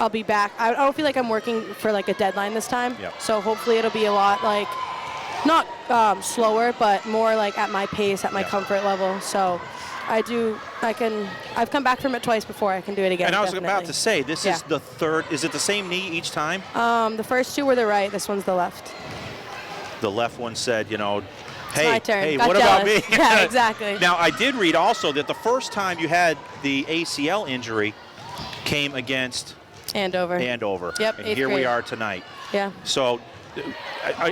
I'll be back. I don't feel like I'm working for like a deadline this time. Yep. So hopefully it'll be a lot like, not slower, but more like at my pace, at my comfort level. So I've come back from it twice before. I can do it again. And I was definitely. about to say, this is the third. Is it the same knee each time? The first 2 were the right. This one's the left. The left one said, you know, It's my turn. hey, Got what jealous. about me? Yeah, exactly. Now, I did read also that the first time you had the ACL injury came against Andover. Andover. Yep, And 8th here we grade. are tonight. Yeah. So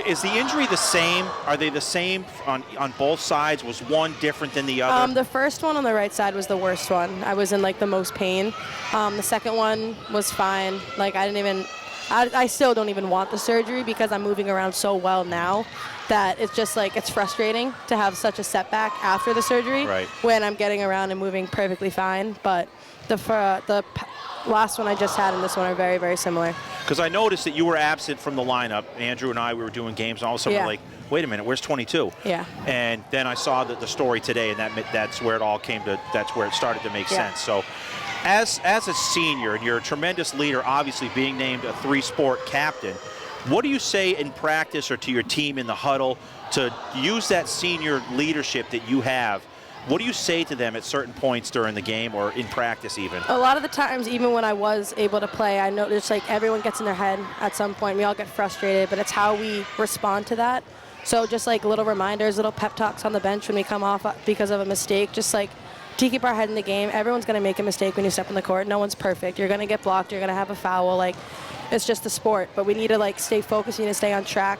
is the injury the same? Are they the same on both sides? Was one different than the other? The first one on the right side was the worst one. I was in like the most pain. The second one was fine. Like I still don't even want the surgery because I'm moving around so well now that it's just like it's frustrating to have such a setback after the surgery when I'm getting around and moving perfectly fine. But the last one I just had and this one are very, very similar. Because I noticed that you were absent from the lineup. Andrew and I, we were doing games, and all of a sudden we're like, wait a minute, where's 22? Yeah. And then I saw the story today, and that's where it all came to, that's where it started to make sense. So as a senior, and you're a tremendous leader, obviously being named a 3-sport captain, what do you say in practice or to your team in the huddle to use that senior leadership that you have? What do you say to them at certain points during the game or in practice even? A lot of the times, even when I was able to play, I noticed like everyone gets in their head at some point. We all get frustrated, but it's how we respond to that. So just like little reminders, little pep talks on the bench when we come off because of a mistake, just like to keep our head in the game. Everyone's going to make a mistake when you step on the court. No one's perfect. You're going to get blocked. You're going to have a foul. Like, it's just the sport. But we need to like stay focused. We need to stay on track.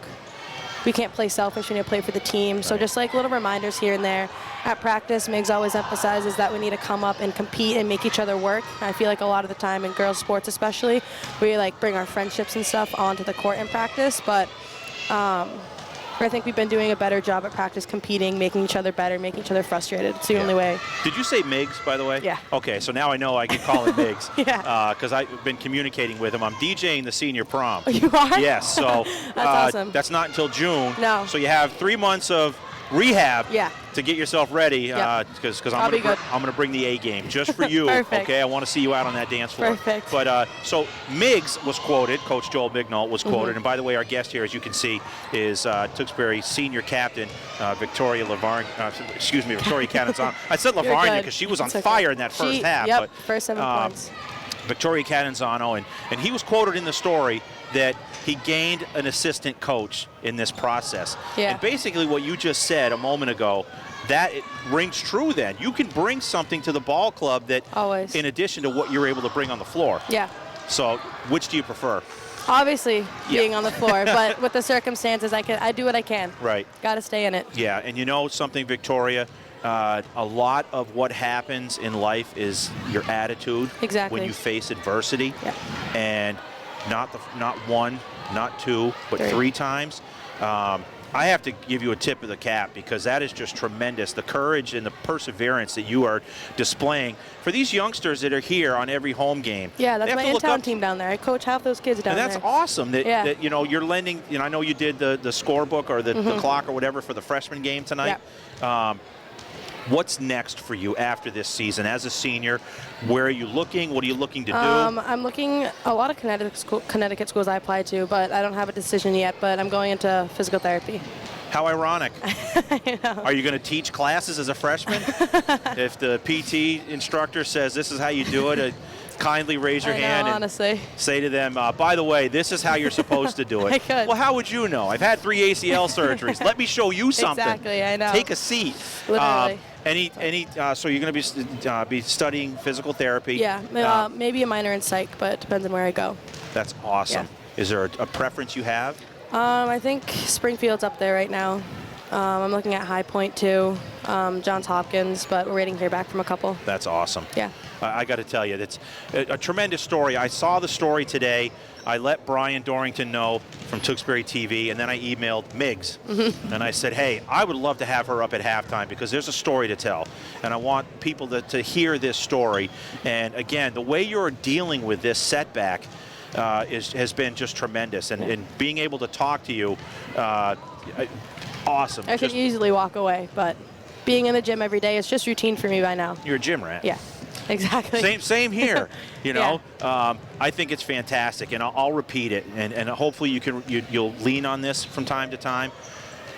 We can't play selfish. We need to play for the team. So just like little reminders here and there. At practice, Miggs always emphasizes that we need to come up and compete and make each other work. I feel like a lot of the time in girls' sports especially, we like bring our friendships and stuff onto the court in practice. But I think we've been doing a better job at practice competing, making each other better, making each other frustrated. It's the only way. Did you say Miggs, by the way? Yeah. Okay, so now I know I can call him Miggs. Yeah. Because I've been communicating with him. I'm DJing the senior prom. Oh, you are? Yes. So that's awesome. That's not until June. No. So you have 3 months of rehab to get yourself ready because I'm going to bring the A game just for you. Perfect. Okay, I want to see you out on that dance floor. Perfect. But so Miggs was quoted, Coach Joel Bignall was quoted, and by the way, our guest here, as you can see, is Tewksbury senior captain Victoria Catanzano. I said Lavarnia because she was on fire in that first half. Yep, but, first 7 points. Victoria Catanzano, and he was quoted in the story that he gained an assistant coach in this process. Yeah. And basically what you just said a moment ago, that it rings true then. You can bring something to the ball club that, always, in addition to what you're able to bring on the floor. Yeah. So which do you prefer? Obviously being on the floor, but with the circumstances, I do what I can. Right. Got to stay in it. Yeah, and you know something, Victoria? A lot of what happens in life is your attitude when you face adversity. Yeah. And not one, not two, but 3 times. I have to give you a tip of the cap because that is just tremendous. The courage and the perseverance that you are displaying for these youngsters that are here on every home game. Yeah, that's my in-town team down there. I coach half those kids down there. And that's awesome that you know, you're lending, you know, I know you did the scorebook or the clock or whatever for the freshman game tonight. Yeah. What's next for you after this season as a senior? Where are you looking? What are you looking to do? I'm looking a lot of Connecticut schools I apply to, but I don't have a decision yet. But I'm going into physical therapy. How ironic. I know. Are you going to teach classes as a freshman? If the PT instructor says this is how you do it, kindly raise your hand and honestly say to them, by the way, this is how you're supposed to do it. I could. Well, how would you know? I've had 3 ACL surgeries. Let me show you something. Exactly, I know. Take a seat. Literally. So you're going to be studying physical therapy? Yeah, maybe a minor in psych, but it depends on where I go. That's awesome. Yeah. Is there a preference you have? I think Springfield's up there right now. I'm looking at High Point too, Johns Hopkins, but we're waiting to hear back from a couple. That's awesome. Yeah. I got to tell you, that's a tremendous story. I saw the story today. I let Brian Dorrington know from Tewksbury TV, and then I emailed Miggs. And I said, hey, I would love to have her up at halftime because there's a story to tell. And I want people to hear this story. And again, the way you're dealing with this setback has been just tremendous. And being able to talk to you, awesome. I could easily walk away, but being in the gym every day is just routine for me by now. You're a gym rat. Yeah. Exactly. Same here. You know, I think it's fantastic, and I'll repeat it, and hopefully you'll lean on this from time to time.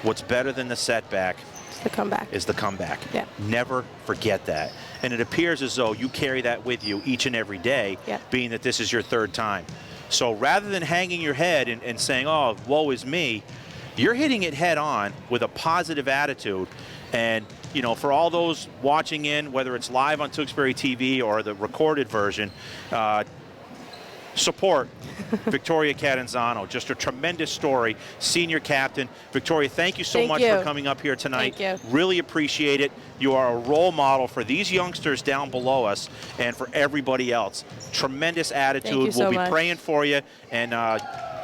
What's better than the setback? The comeback. Is the comeback. Yeah. Never forget that. And it appears as though you carry that with you each and every day, being that this is your 3rd time. So rather than hanging your head and saying, "Oh, woe is me," you're hitting it head on with a positive attitude. And you know, for all those watching in, whether it's live on Tewksbury TV or the recorded version, support Victoria Catanzano. Just a tremendous story. Senior captain. Victoria, thank you so much for coming up here tonight. Thank you. Really appreciate it. You are a role model for these youngsters down below us and for everybody else. Tremendous attitude. Thank you so we'll be much. praying for you, and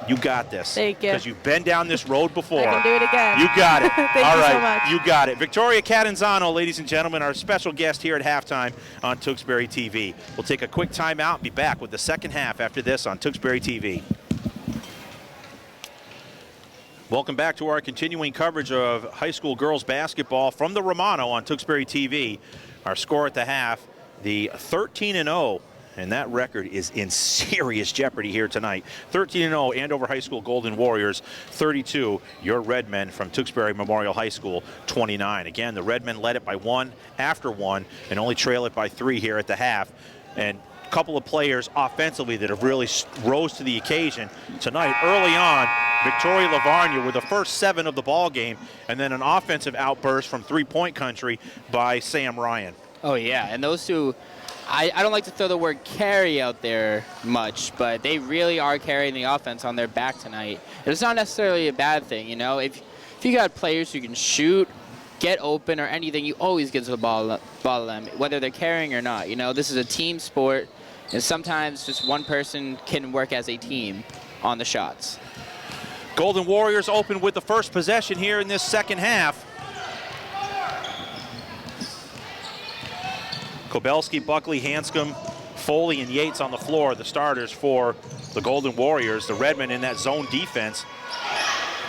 you got this. Thank you. Because you've been down this road before. I can do it again. You got it. Thank All you right, so much. you got it. Victoria Catanzano, ladies and gentlemen, our special guest here at halftime on Tewksbury TV. We'll take a quick timeout and be back with the second half after this on Tewksbury TV. Welcome back to our continuing coverage of high school girls basketball from the Romano on Tewksbury TV. Our score at the half, the 13-0. And that record is in serious jeopardy here tonight. 13-0, Andover High School Golden Warriors. 32, your Redmen from Tewksbury Memorial High School, 29. Again, the Redmen led it by 1 after 1 and only trail it by 3 here at the half. And a couple of players offensively that have really rose to the occasion tonight. Early on, Victoria Lavarnia with the first 7 of the ball game, and then an offensive outburst from three-point country by Sam Ryan. Oh, yeah, and those two, I don't like to throw the word carry out there much, but they really are carrying the offense on their back tonight. And it's not necessarily a bad thing, you know. If you got players who can shoot, get open, or anything, you always get to the ball to them, whether they're carrying or not. You know, this is a team sport, and sometimes just one person can work as a team on the shots. Golden Warriors open with the first possession here in this second half. Kobelski, Buckley, Hanscom, Foley, and Yates on the floor, the starters for the Golden Warriors. The Redmen in that zone defense.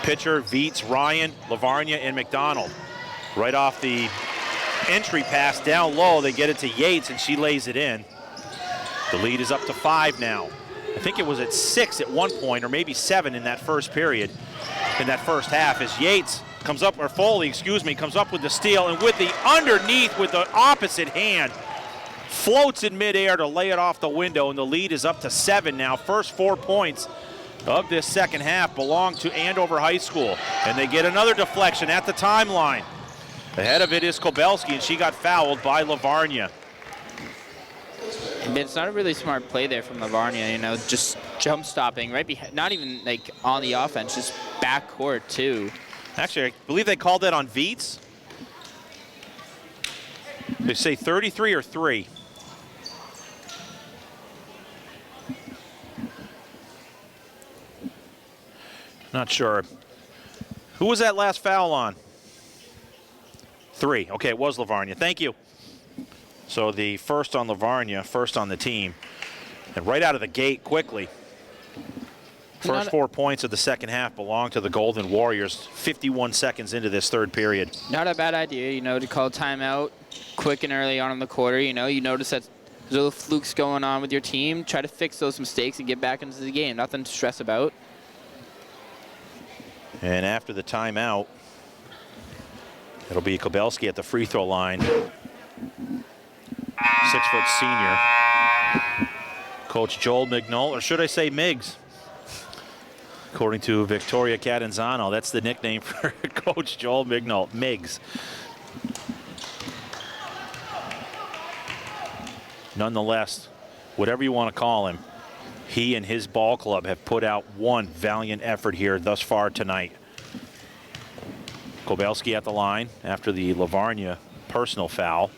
Pitcher, Viets, Ryan, Lavarnia, and McDonald. Right off the entry pass down low, they get it to Yates, and she lays it in. The lead is up to 5 now. I think it was at 6 at one point, or maybe 7 in that first period, in that first half, as Yates comes up, or Foley, excuse me, comes up with the steal, and with the underneath with the opposite hand, floats in midair to lay it off the window, and the lead is up to 7 now. First 4 points of this second half belong to Andover High School, and they get another deflection at the timeline. Ahead of it is Kobelski, and she got fouled by Lavarnia. It's not a really smart play there from Lavarnia, you know, just jump stopping right behind, not even like on the offense, just backcourt too. Actually, I believe they called that on Viets. They say 33 or 3. Not sure. Who was that last foul on? 3. Okay, it was Lavarnia. Thank you. So the first on Lavarnia, first on the team. And right out of the gate quickly. First 4 points of the second half belong to the Golden Warriors, 51 seconds into this third period. Not a bad idea, you know, to call timeout quick and early on in the quarter. You know, you notice that there's little flukes going on with your team. Try to fix those mistakes and get back into the game. Nothing to stress about. And after the timeout, it'll be Kobelski at the free throw line. 6-foot senior. Coach Joel Mignol, or should I say Miggs? According to Victoria Catanzano, that's the nickname for Coach Joel Mignol, Miggs. Nonetheless, whatever you want to call him, he and his ball club have put out one valiant effort here thus far tonight. Kobelski at the line after the Lavarnia personal foul.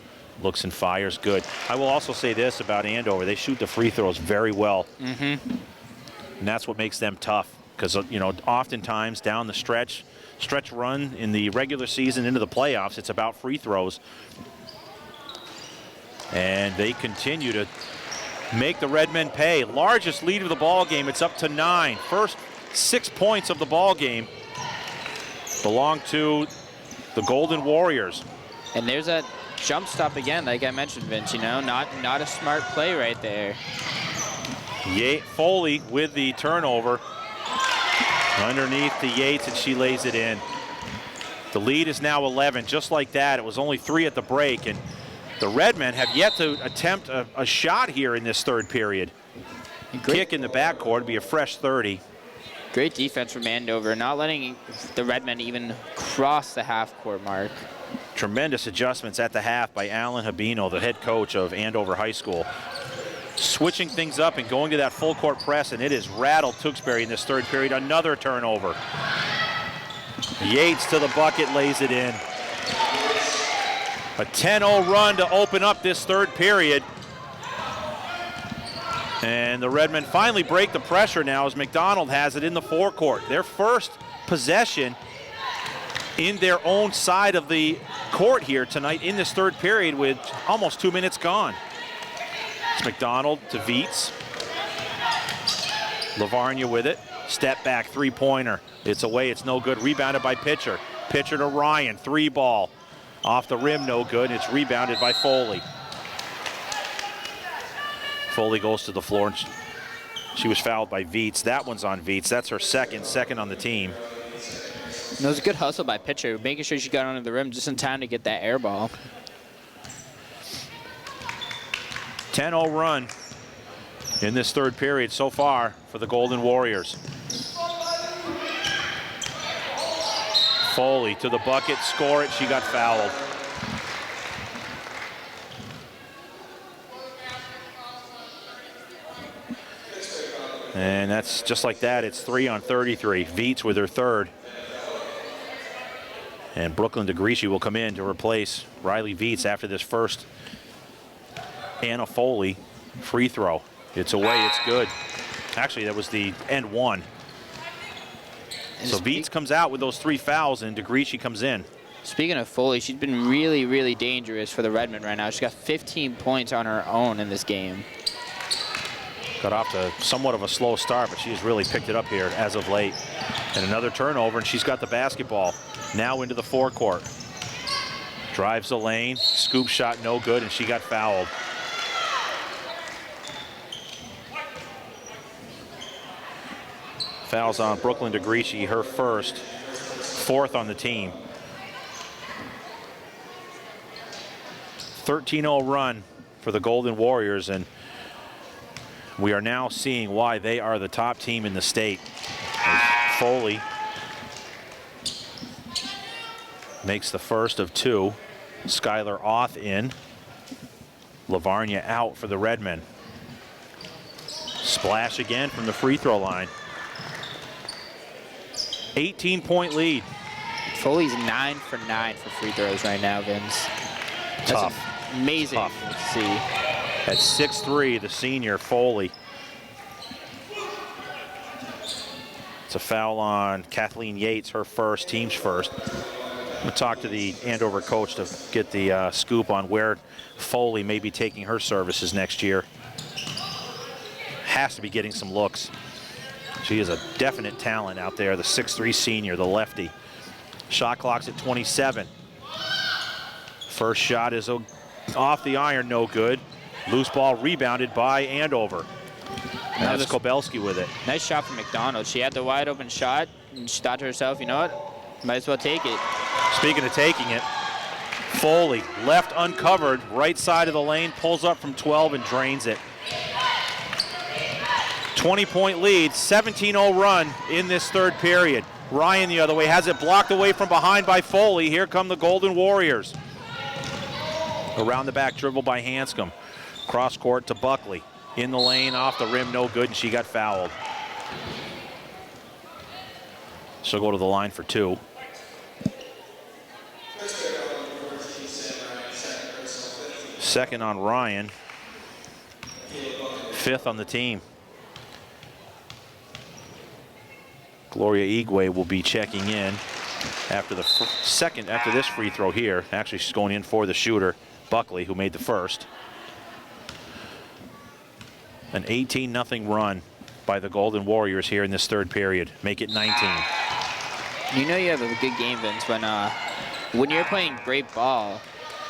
Looks and fires good. I will also say this about Andover. They shoot the free throws very well. And that's what makes them tough. Because, you know, oftentimes down the stretch run in the regular season into the playoffs, it's about free throws. And they continue to make the Redmen pay. Largest lead of the ball game. It's up to 9. First 6 points of the ball game belong to the Golden Warriors. And there's that jump stop again, like I mentioned, Vince, you know, not a smart play right there. Foley with the turnover. Underneath to Yates, and she lays it in. The lead is now 11, just like that. It was only 3 at the break, and the Redmen have yet to attempt a shot here in this third period. Kick in the backcourt would be a fresh 30. Great defense from Andover, not letting the Redmen even cross the half-court mark. Tremendous adjustments at the half by Alan Habino, the head coach of Andover High School. switching things up and going to that full court press, and it has rattled Tewksbury in this third period. Another turnover. Yates to the bucket, lays it in. A 10-0 run to open up this third period. And the Redmen finally break the pressure now as McDonald has it in the forecourt. Their first possession in their own side of the court here tonight in this third period with almost 2 minutes gone. It's McDonald to Viets. Lavarnia with it. Step back three-pointer. It's away, it's no good. Rebounded by Pitcher. Pitcher to Ryan, three ball. Off the rim, no good. It's rebounded by Foley. Foley goes to the floor, and she was fouled by Viets. That one's on Viets. That's her second on the team. It was a good hustle by Pitcher, making sure she got under the rim just in time to get that air ball. 10-0 run in this third period so far for the Golden Warriors. Foley to the bucket, score it, she got fouled. And that's just like that, it's 3 on 33. Viets with her third. And Brooklyn DeGreci will come in to replace Riley Viets after this first Anna Foley free throw. It's away, it's good. Actually, that was the end one. So Viets comes out with those 3 fouls, and DeGreci comes in. Speaking of Foley, she's been really, really dangerous for the Redmen right now. She's got 15 points on her own in this game. Got off to somewhat of a slow start, but she has really picked it up here as of late. And another turnover, and she's got the basketball. Now into the forecourt. Drives the lane, scoop shot no good, and she got fouled. Fouls on Brooklyn DeGreci, her first, 4th on the team. 13-0 run for the Golden Warriors, and we are now seeing why they are the top team in the state. As Foley makes the first of 2. Skylar Auth in. Lavarnia out for the Redmen. Splash again from the free throw line. 18-point lead. Foley's 9 for 9 for free throws right now, Vince. That's Tough. Amazing Tough. to see. At 6'3", the senior, Foley. It's a foul on Kathleen Yates, her first, team's first. I'm going to talk to the Andover coach to get the scoop on where Foley may be taking her services next year. Has to be getting some looks. She is a definite talent out there, the 6'3" senior, the lefty. Shot clock's at 27. First shot is off the iron, no good. Loose ball rebounded by Andover. That's Kobelski with it. Nice shot from McDonald. She had the wide open shot, and she thought to herself, you know what, might as well take it. Speaking of taking it, Foley, left uncovered, right side of the lane, pulls up from 12 and drains it. 20-point lead, 17-0 run in this third period. Ryan the other way, has it blocked away from behind by Foley. Here come the Golden Warriors. Around the back dribble by Hanscom. Cross court to Buckley. In the lane, off the rim, no good, and she got fouled. She'll go to the line for 2. Second on Ryan. 5th on the team. Gloria Igwe will be checking in after the after this free throw here. Actually, she's going in for the shooter, Buckley, who made the first. An 18-0 run by the Golden Warriors here in this third period. Make it 19. You know you have a good game, Vince, when you're playing great ball,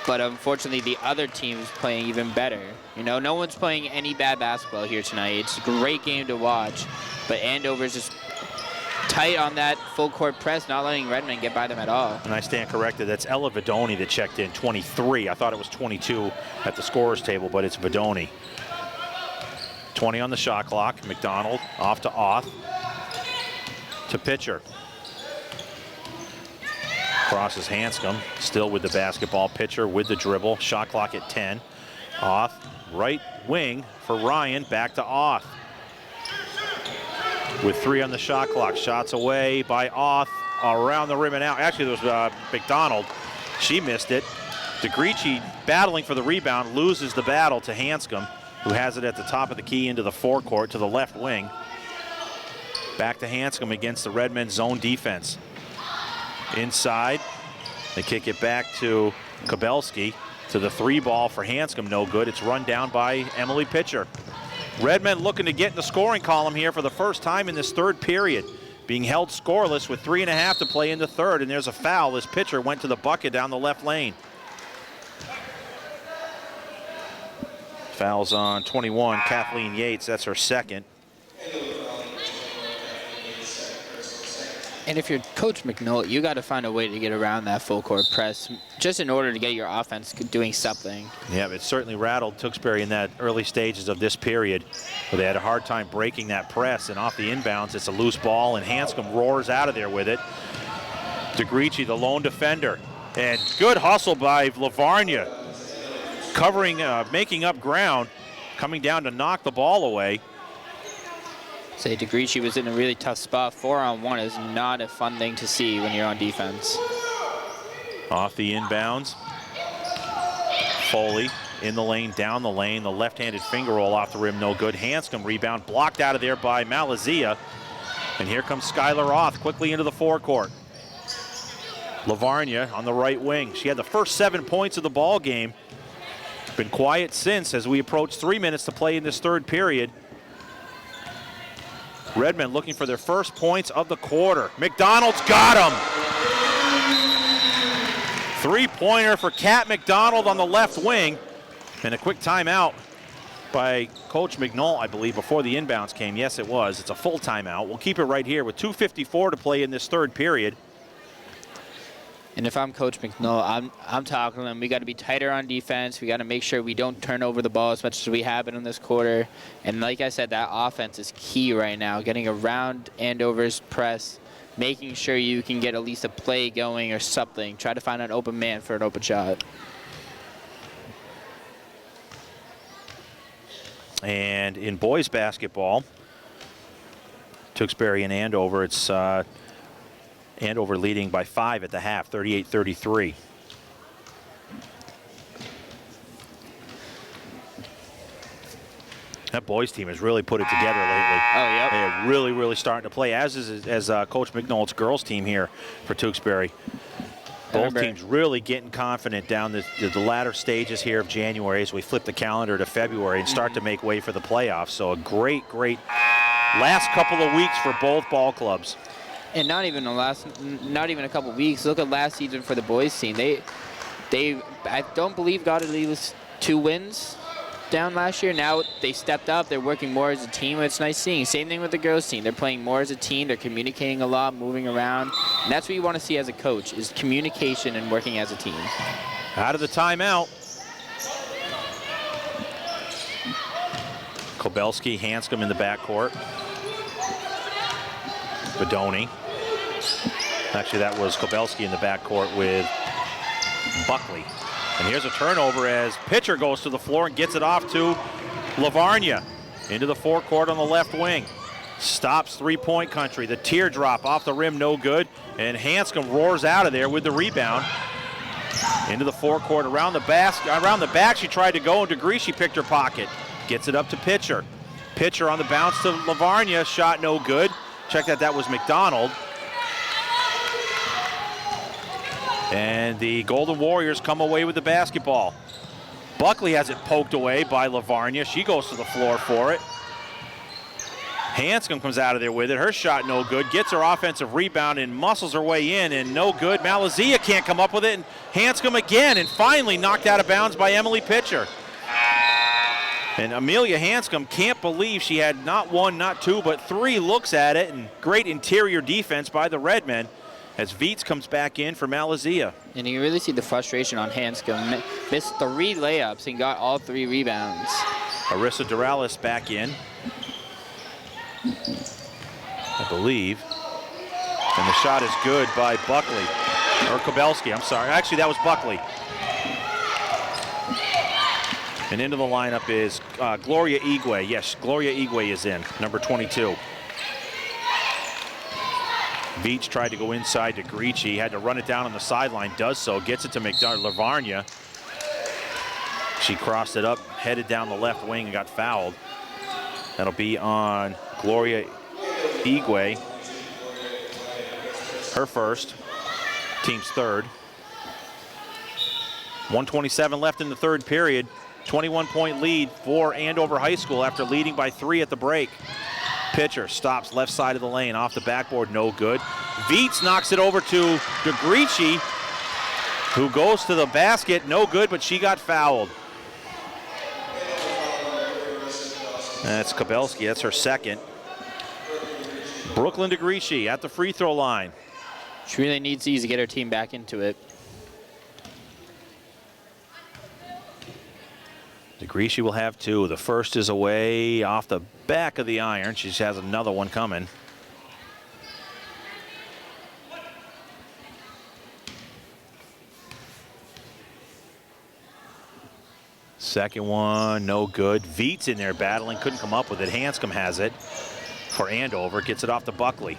but unfortunately the other team's playing even better. You know, no one's playing any bad basketball here tonight. It's a great game to watch, but Andover's just tight on that full court press, not letting Redmen get by them at all. And I stand corrected. That's Ella Vidoni that checked in, 23. I thought it was 22 at the scorer's table, but it's Vidoni. 20 on the shot clock. McDonald off to Auth. To Pitcher. Crosses Hanscom, still with the basketball. Pitcher with the dribble. Shot clock at 10. Auth Right wing for Ryan, back to Oth. With 3 on the shot clock. Shots away by Oth, around the rim and out. Actually, there was McDonald. She missed it. DeGricci battling for the rebound, loses the battle to Hanscom, who has it at the top of the key into the forecourt to the left wing. Back to Hanscom against the Redmen zone defense. Inside, they kick it back to Kobelski. To the 3 ball for Hanscom, no good. It's run down by Emily Pitcher. Redmen looking to get in the scoring column here for the first time in this third period. Being held scoreless with 3.5 to play in the third, and there's a foul as Pitcher went to the bucket down the left lane. Fouls on 21, Kathleen Yates, that's her second. And if you're Coach McNulty, you got to find a way to get around that full court press just in order to get your offense doing something. Yeah, it certainly rattled Tewksbury in that early stages of this period, where they had a hard time breaking that press, and off the inbounds, it's a loose ball, and Hanscom roars out of there with it. DeGricci, the lone defender, and good hustle by Lavarnia, covering, making up ground, coming down to knock the ball away. Say DeGricci was in a really tough spot. 4-on-1 is not a fun thing to see when you're on defense. Off the inbounds. Foley in the lane, down the lane. The left-handed finger roll off the rim, no good. Hanscom rebound, blocked out of there by Malazia. And here comes Skylar Oth quickly into the forecourt. Lavarnia on the right wing. She had the first 7 points of the ball game. Been quiet since as we approach 3 minutes to play in this third period. Redmen looking for their first points of the quarter. McDonald's got him. 3-pointer for Kat McDonald on the left wing. And a quick timeout by Coach McNull, I believe, before the inbounds came. Yes, it was. It's a full timeout. We'll keep it right here with 2:54 to play in this third period. And if I'm Coach McNull, I'm talking to them. We got to be tighter on defense. We got to make sure we don't turn over the ball as much as we have been in this quarter. And like I said, that offense is key right now. Getting around Andover's press, making sure you can get at least a play going or something. Try to find an open man for an open shot. And in boys basketball, Tewksbury and Andover, it's Andover leading by 5 at the half, 38-33. That boys team has really put it together lately. Oh, yep. They are really, really starting to play, as Coach McNull's girls team here for Tewksbury. Both teams really getting confident down the latter stages here of January as we flip the calendar to February and start to make way for the playoffs. So a great, great last couple of weeks for both ball clubs. And not even a couple weeks. Look at last season for the boys team. They I don't believe got at least 2 wins down last year. Now they stepped up. They're working more as a team. It's nice seeing. Same thing with the girls team. They're playing more as a team. They're communicating a lot, moving around. And that's what you want to see as a coach, is communication and working as a team. Out of the timeout. Kobelski, Hanscom in the backcourt. Bedoni. Actually, that was Kobelski in the backcourt with Buckley. And here's a turnover as Pitcher goes to the floor and gets it off to Lavarnia. Into the forecourt on the left wing. Stops three-point country. The teardrop off the rim, no good. And Hanscom roars out of there with the rebound. Into the forecourt around the back. She tried to go, and DeGricci picked her pocket. Gets it up to Pitcher. Pitcher on the bounce to Lavarnia. Shot no good. Check that was McDonald. And the Golden Warriors come away with the basketball. Buckley has it poked away by Lavarnia. She goes to the floor for it. Hanscom comes out of there with it. Her shot no good. Gets her offensive rebound and muscles her way in, and no good. Malazia can't come up with it, and Hanscom again, and finally knocked out of bounds by Emily Pitcher. And Amelia Hanscom can't believe she had not 1, not 2, but 3 looks at it, and great interior defense by the Redmen as Viets comes back in for Malazia. And you really see the frustration on Hanscom. Missed 3 layups and got all 3 rebounds. Arissa Doralis back in, I believe. And the shot is good by Buckley, or Kobelski, I'm sorry. Actually, that was Buckley. And into the lineup is Gloria Igwe. Yes, Gloria Igwe is in, number 22. Veach tried to go inside to Griechi, had to run it down on the sideline, does so, gets it to Lavarnia. She crossed it up, headed down the left wing and got fouled. That'll be on Gloria Igwe, her first, team's third. 1:27 left in the third period. 21-point lead for Andover High School after leading by 3 at the break. Pitcher stops left side of the lane, off the backboard, no good. Veets knocks it over to DeGriechi, who goes to the basket, no good, but she got fouled. That's Kabelski, that's her second. Brooklyn DeGriechi at the free throw line. She really needs these to get her team back into it. DeGriechi will have 2. The first is away off the back of the iron. She has another one coming. Second one, no good. Veets in there battling, couldn't come up with it. Hanscom has it for Andover, gets it off to Buckley.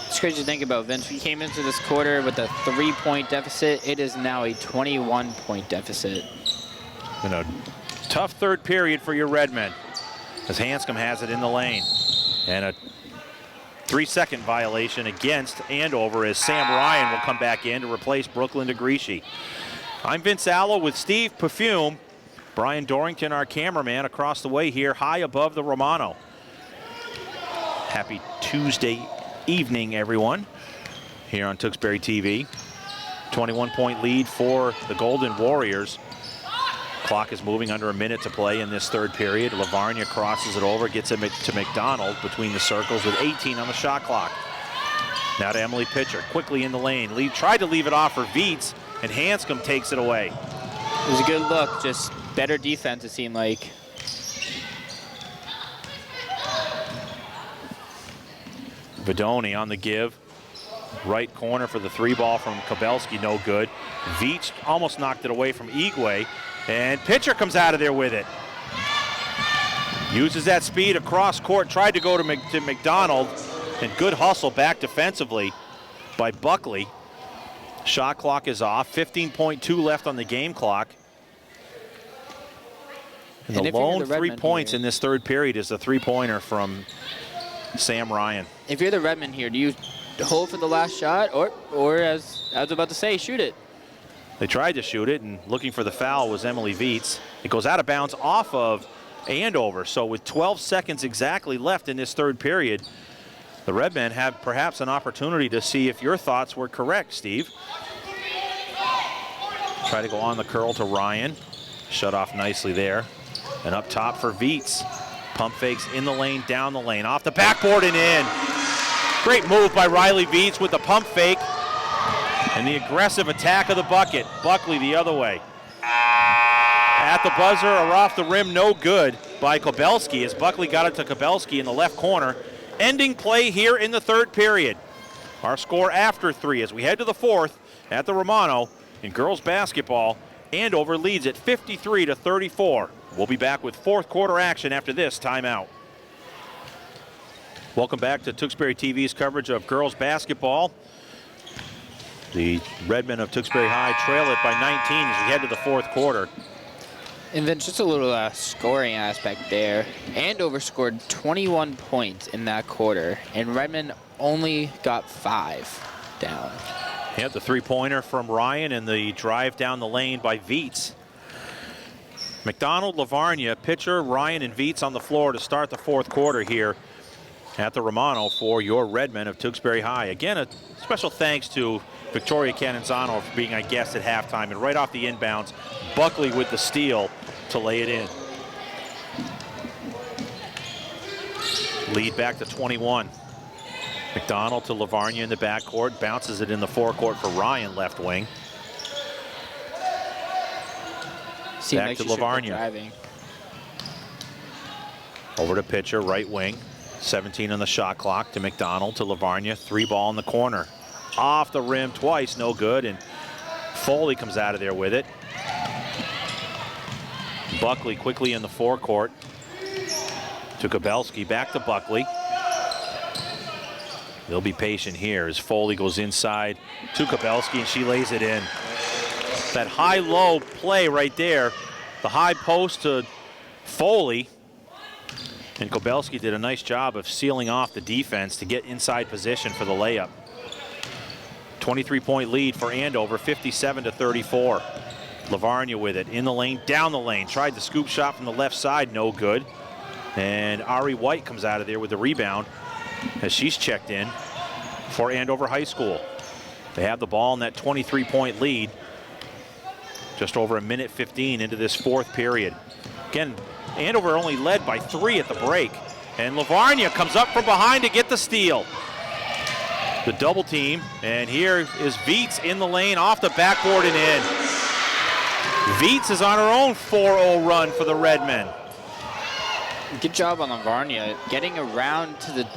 It's crazy to think about, Vince. We came into this quarter with a 3-point deficit. It is now a 21-point deficit. Been a tough third period for your Redmen, as Hanscom has it in the lane. And a 3-second violation against Andover as Sam Ryan will come back in to replace Brooklyn DeGriechi. I'm Vince Allo with Steve Perfume. Brian Dorrington, our cameraman, across the way here, high above the Romano. Happy Tuesday evening, everyone, here on Tewksbury TV. 21-point lead for the Golden Warriors. Clock is moving, under a minute to play in this third period. Lavarnia crosses it over, gets it to McDonald between the circles with 18 on the shot clock. Now to Emily Pitcher, quickly in the lane. Tried to leave it off for Veets, and Hanscom takes it away. It was a good look, just better defense, it seemed like. Vidoni on the give. Right corner for the 3-ball from Kabelski, no good. Veach almost knocked it away from Igwe, and Pitcher comes out of there with it. Uses that speed across court, tried to go to McDonald, and good hustle back defensively by Buckley. Shot clock is off, 15.2 left on the game clock. And the lone 3 points in this third period is the 3-pointer from Sam Ryan. If you're the Redmen here, do you hold for the last shot, or as I was about to say, shoot it? They tried to shoot it, and looking for the foul was Emily Veets. It goes out of bounds off of Andover, so with 12 seconds exactly left in this third period, the Redmen have perhaps an opportunity to see if your thoughts were correct, Steve. Try to go on the curl to Ryan. Shut off nicely there. And up top for Veets. Pump fakes in the lane, down the lane, off the backboard and in. Great move by Riley Veets with the pump fake and the aggressive attack of the bucket. Buckley the other way. At the buzzer or off the rim, no good by Kabelski as Buckley got it to Kabelski in the left corner. Ending play here in the third period. Our score after 3 as we head to the fourth at the Romano in girls basketball. Andover leads at 53-34. We'll be back with fourth quarter action after this timeout. Welcome back to Tewksbury TV's coverage of girls basketball. The Redmen of Tewksbury High trail it by 19 as we head to the fourth quarter. And then just a little scoring aspect there. Andover scored 21 points in that quarter, and Redmond only got 5 down. Yeah, the 3-pointer from Ryan and the drive down the lane by Veets. McDonald, Lavarnia, Pitcher, Ryan, and Veets on the floor to start the fourth quarter here at the Romano for your Redmen of Tewksbury High. Again, a special thanks to Victoria Cananzano for being our guest at halftime. And right off the inbounds, Buckley with the steal to lay it in. Lead back to 21. McDonald to Lavarnia in the backcourt, bounces it in the forecourt for Ryan, left wing. Back to Lavarnia. Over to Pitcher, right wing. 17 on the shot clock to McDonald to Lavarnia. 3-ball in the corner. Off the rim twice, no good, and Foley comes out of there with it. Buckley quickly in the forecourt to Kabelski, back to Buckley. They'll be patient here as Foley goes inside to Kabelski, and she lays it in. That high-low play right there, the high post to Foley, and Kabelski did a nice job of sealing off the defense to get inside position for the layup. 23-point lead for Andover, 57-34. Lavarnia with it, in the lane, down the lane. Tried the scoop shot from the left side, no good. And Ari White comes out of there with the rebound as she's checked in for Andover High School. They have the ball in that 23-point lead. Just over a minute 15 into this fourth period. Again, Andover only led by 3 at the break. And Lavarnia comes up from behind to get the steal. The double team, and here is Viets in the lane, off the backboard and in. Viets is on her own 4-0 run for the Redmen. Good job on Lavarnia, getting around to the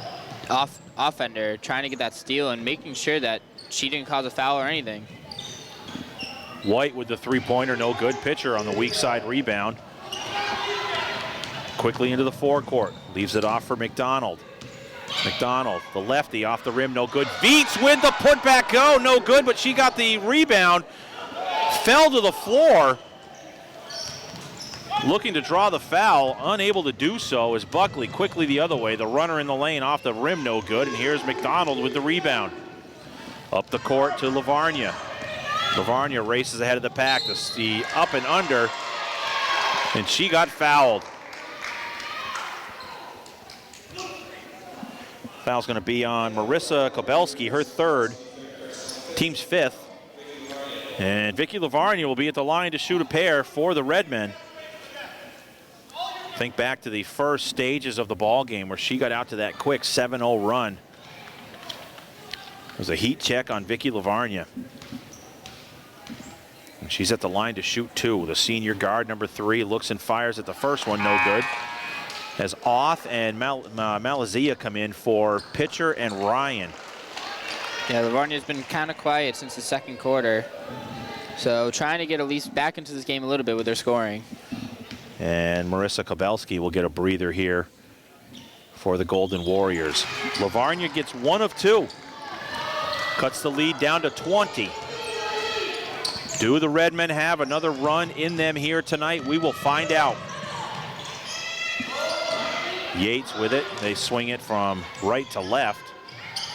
offender, trying to get that steal and making sure that she didn't cause a foul or anything. White with the three-pointer, no good. Pitcher on the weak side rebound. Quickly into the forecourt, leaves it off for McDonald. McDonald, the lefty, off the rim, no good. Viets with the putback go, no good, but she got the rebound. Fell to the floor. Looking to draw the foul, unable to do so as Buckley quickly the other way. The runner in the lane off the rim, no good, and here's McDonald with the rebound. Up the court to Lavarnia. Lavarnia races ahead of the pack, the up and under, and she got fouled. Foul's going to be on Marissa Kabelski, her third, team's fifth. And Vicky Lavarnia will be at the line to shoot a pair for the Redmen. Think back to the first stages of the ball game where she got out to that quick 7-0 run. It was a heat check on Vicky Lavarnia. And she's at the line to shoot 2. The senior guard, number 3, looks and fires at the first one, no good. As Oth and Malazia come in for Pitcher and Ryan. Yeah, Lavarnia's been kind of quiet since the second quarter. So trying to get at least back into this game a little bit with their scoring. And Marissa Kabelski will get a breather here for the Golden Warriors. Lavarnia gets 1 of 2. Cuts the lead down to 20. Do the Redmen have another run in them here tonight? We will find out. Yates with it. They swing it from right to left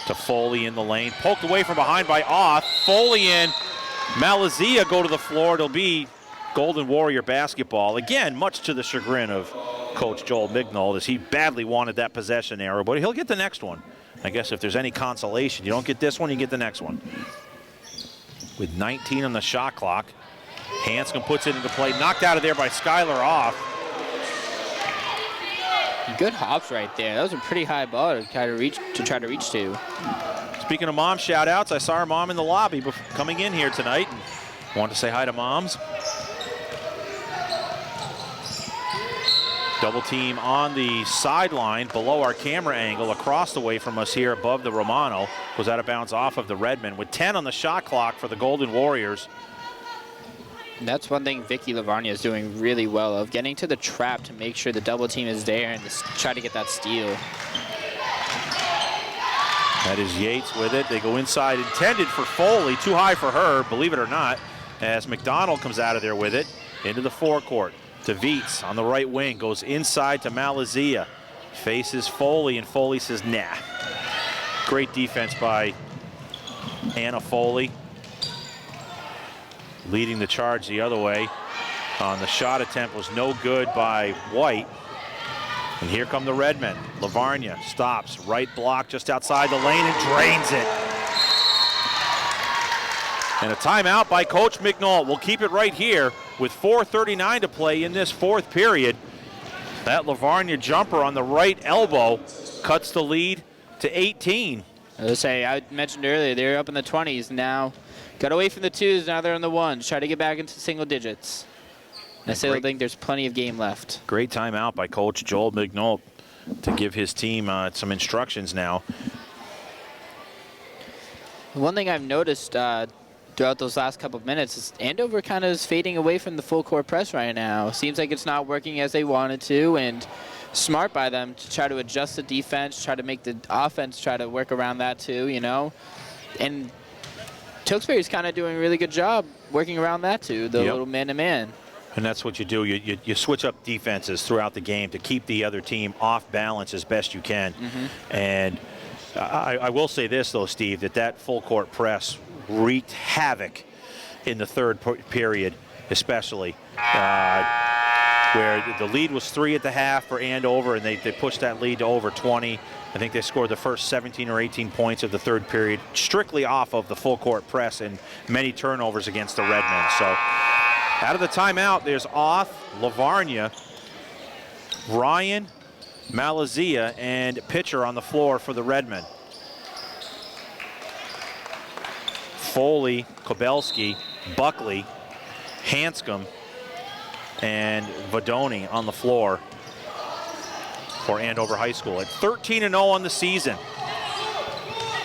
to Foley in the lane. Poked away from behind by Oth. Foley and Malazia go to the floor. It'll be Golden Warrior basketball. Again, much to the chagrin of Coach Joel Mignold, as he badly wanted that possession arrow, but he'll get the next one. I guess if there's any consolation, you don't get this one, you get the next one. With 19 on the shot clock, Hanscom puts it into play. Knocked out of there by Skylar Oth. Good hops right there. That was a pretty high ball to try to reach to. Speaking of mom shout-outs, I saw her mom in the lobby coming in here tonight. And wanted to say hi to moms. Double team on the sideline below our camera angle, across the way from us here above the Romano. Goes out of bounds off of the Redmen with 10 on the shot clock for the Golden Warriors. And that's one thing Vicky Lavarnia is doing really well of, getting to the trap to make sure the double team is there and just try to get that steal. That is Yates with it. They go inside, intended for Foley, too high for her, believe it or not, as McDonald comes out of there with it into the forecourt to Viets on the right wing, goes inside to Malazia, faces Foley, and Foley says nah. Great defense by Anna Foley, leading the charge the other way. On the shot attempt was no good by White. And here come the Redmen. Lavarnia stops, right block just outside the lane and drains it. And a timeout by Coach McNaught. We'll keep it right here with 4:39 to play in this fourth period. That Lavarnia jumper on the right elbow cuts the lead to 18. I mentioned earlier, they're up in the 20s now. Got away from the 2s, now they're in the 1s. Try to get back into single digits. I still think there's plenty of game left. Great timeout by Coach Joel McNaught to give his team some instructions now. One thing I've noticed throughout those last couple of minutes, Andover kind of is fading away from the full court press right now. Seems like it's not working as they wanted to, and smart by them to try to adjust the defense, try to make the offense try to work around that too, you know. And Tewksbury's kind of doing a really good job working around that too, the little man-to-man. And that's what you do. You switch up defenses throughout the game to keep the other team off balance as best you can. And I will say this, though, Steve, that full court press wreaked havoc in the third period, especially, where the lead was 3 at the half for Andover, and they pushed that lead to over 20. I think they scored the first 17 or 18 points of the third period, strictly off of the full court press and many turnovers against the Redmen. So out of the timeout, there's Oth, Lavarnia, Ryan, Malazia, and Pitcher on the floor for the Redmen. Foley, Kobelski, Buckley, Hanscom, and Vadoni on the floor for Andover High School at 13-0 on the season.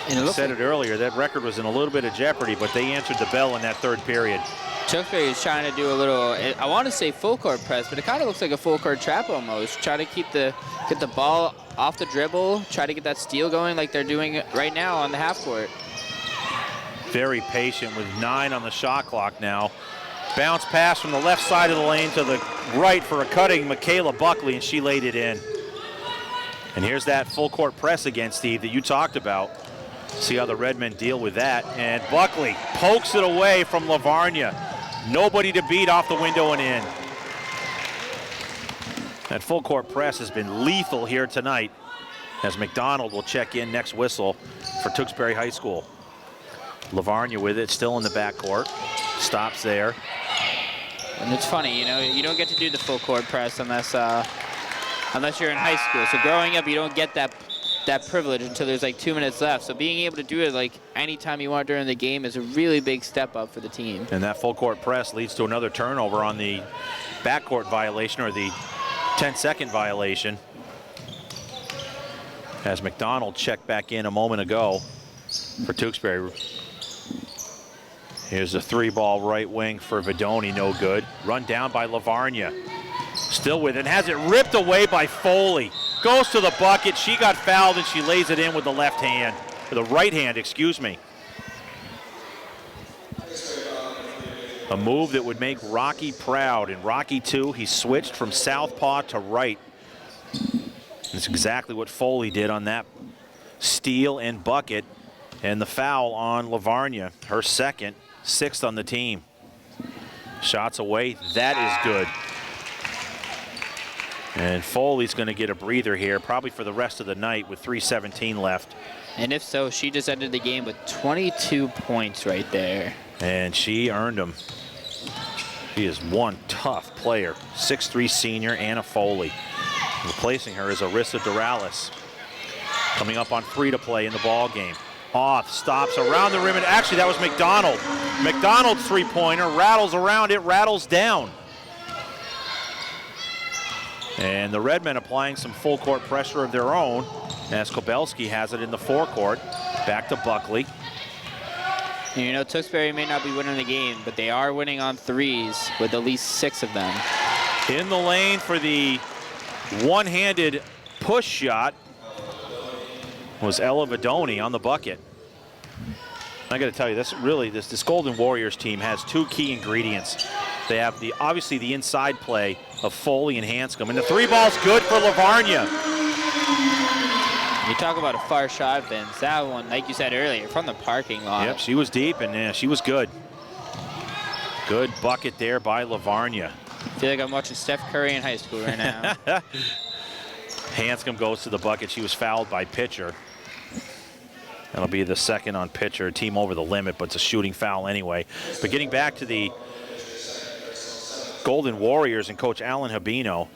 And I said it earlier, that record was in a little bit of jeopardy, but they answered the bell in that third period. Tewksbury is trying to do a little, I want to say full court press, but it kind of looks like a full court trap almost. Try to get the ball off the dribble, try to get that steal going like they're doing right now on the half court. Very patient with 9 on the shot clock now. Bounce pass from the left side of the lane to the right for a cutting Michaela Buckley, and she laid it in. And here's that full court press again, Steve, that you talked about. See how the Redmen deal with that. And Buckley pokes it away from Lavarnia. Nobody to beat, off the window and in. That full court press has been lethal here tonight, as McDonald will check in next whistle for Tewksbury High School. Lavarnia with it, still in the backcourt. Stops there. And it's funny, you know, you don't get to do the full court press unless you're in high school. So growing up, you don't get that privilege until there's like 2 minutes left. So being able to do it like anytime you want during the game is a really big step up for the team. And that full court press leads to another turnover on the backcourt violation, or the 10-second violation, as McDonald checked back in a moment ago for Tewksbury. Here's a 3-ball right wing for Vadoni, no good. Run down by Lavarnia. Still with it, has it ripped away by Foley. Goes to the bucket, she got fouled, and she lays it in with the left hand, or the right hand, excuse me. A move that would make Rocky proud. In Rocky 2, he switched from southpaw to right. That's exactly what Foley did on that steal and bucket. And the foul on Lavarnia, her second, 6th on the team. Shots away, that is good. And Foley's going to get a breather here, probably for the rest of the night, with 3:17 left. And if so, she just ended the game with 22 points right there. And she earned them. She is one tough player. 6'3" senior Anna Foley. Replacing her is Arissa Doralis. Coming up on 3 to play in the ball game. Off, stops around the rim, and actually that was McDonald. McDonald's three-pointer rattles around, it rattles down. And the Redmen applying some full court pressure of their own, as Kobelski has it in the forecourt. Back to Buckley. And you know, Tewksbury may not be winning the game, but they are winning on threes with at least 6 of them. In the lane for the one-handed push shot was Ella Vadoni on the bucket. I got to tell you, this Golden Warriors team has 2 key ingredients. They have obviously the inside play of Foley and Hanscom, and the 3-ball's good for Lavarnia. You talk about a far shot, Vince. That one, like you said earlier, from the parking lot. Yep, she was deep, and she was good. Good bucket there by Lavarnia. I feel like I'm watching Steph Curry in high school right now. Hanscom goes to the bucket. She was fouled by Pitcher. That'll be the second on Pitcher. Team over the limit, but it's a shooting foul anyway. But getting back to the Golden Warriors and Coach Alan Habino,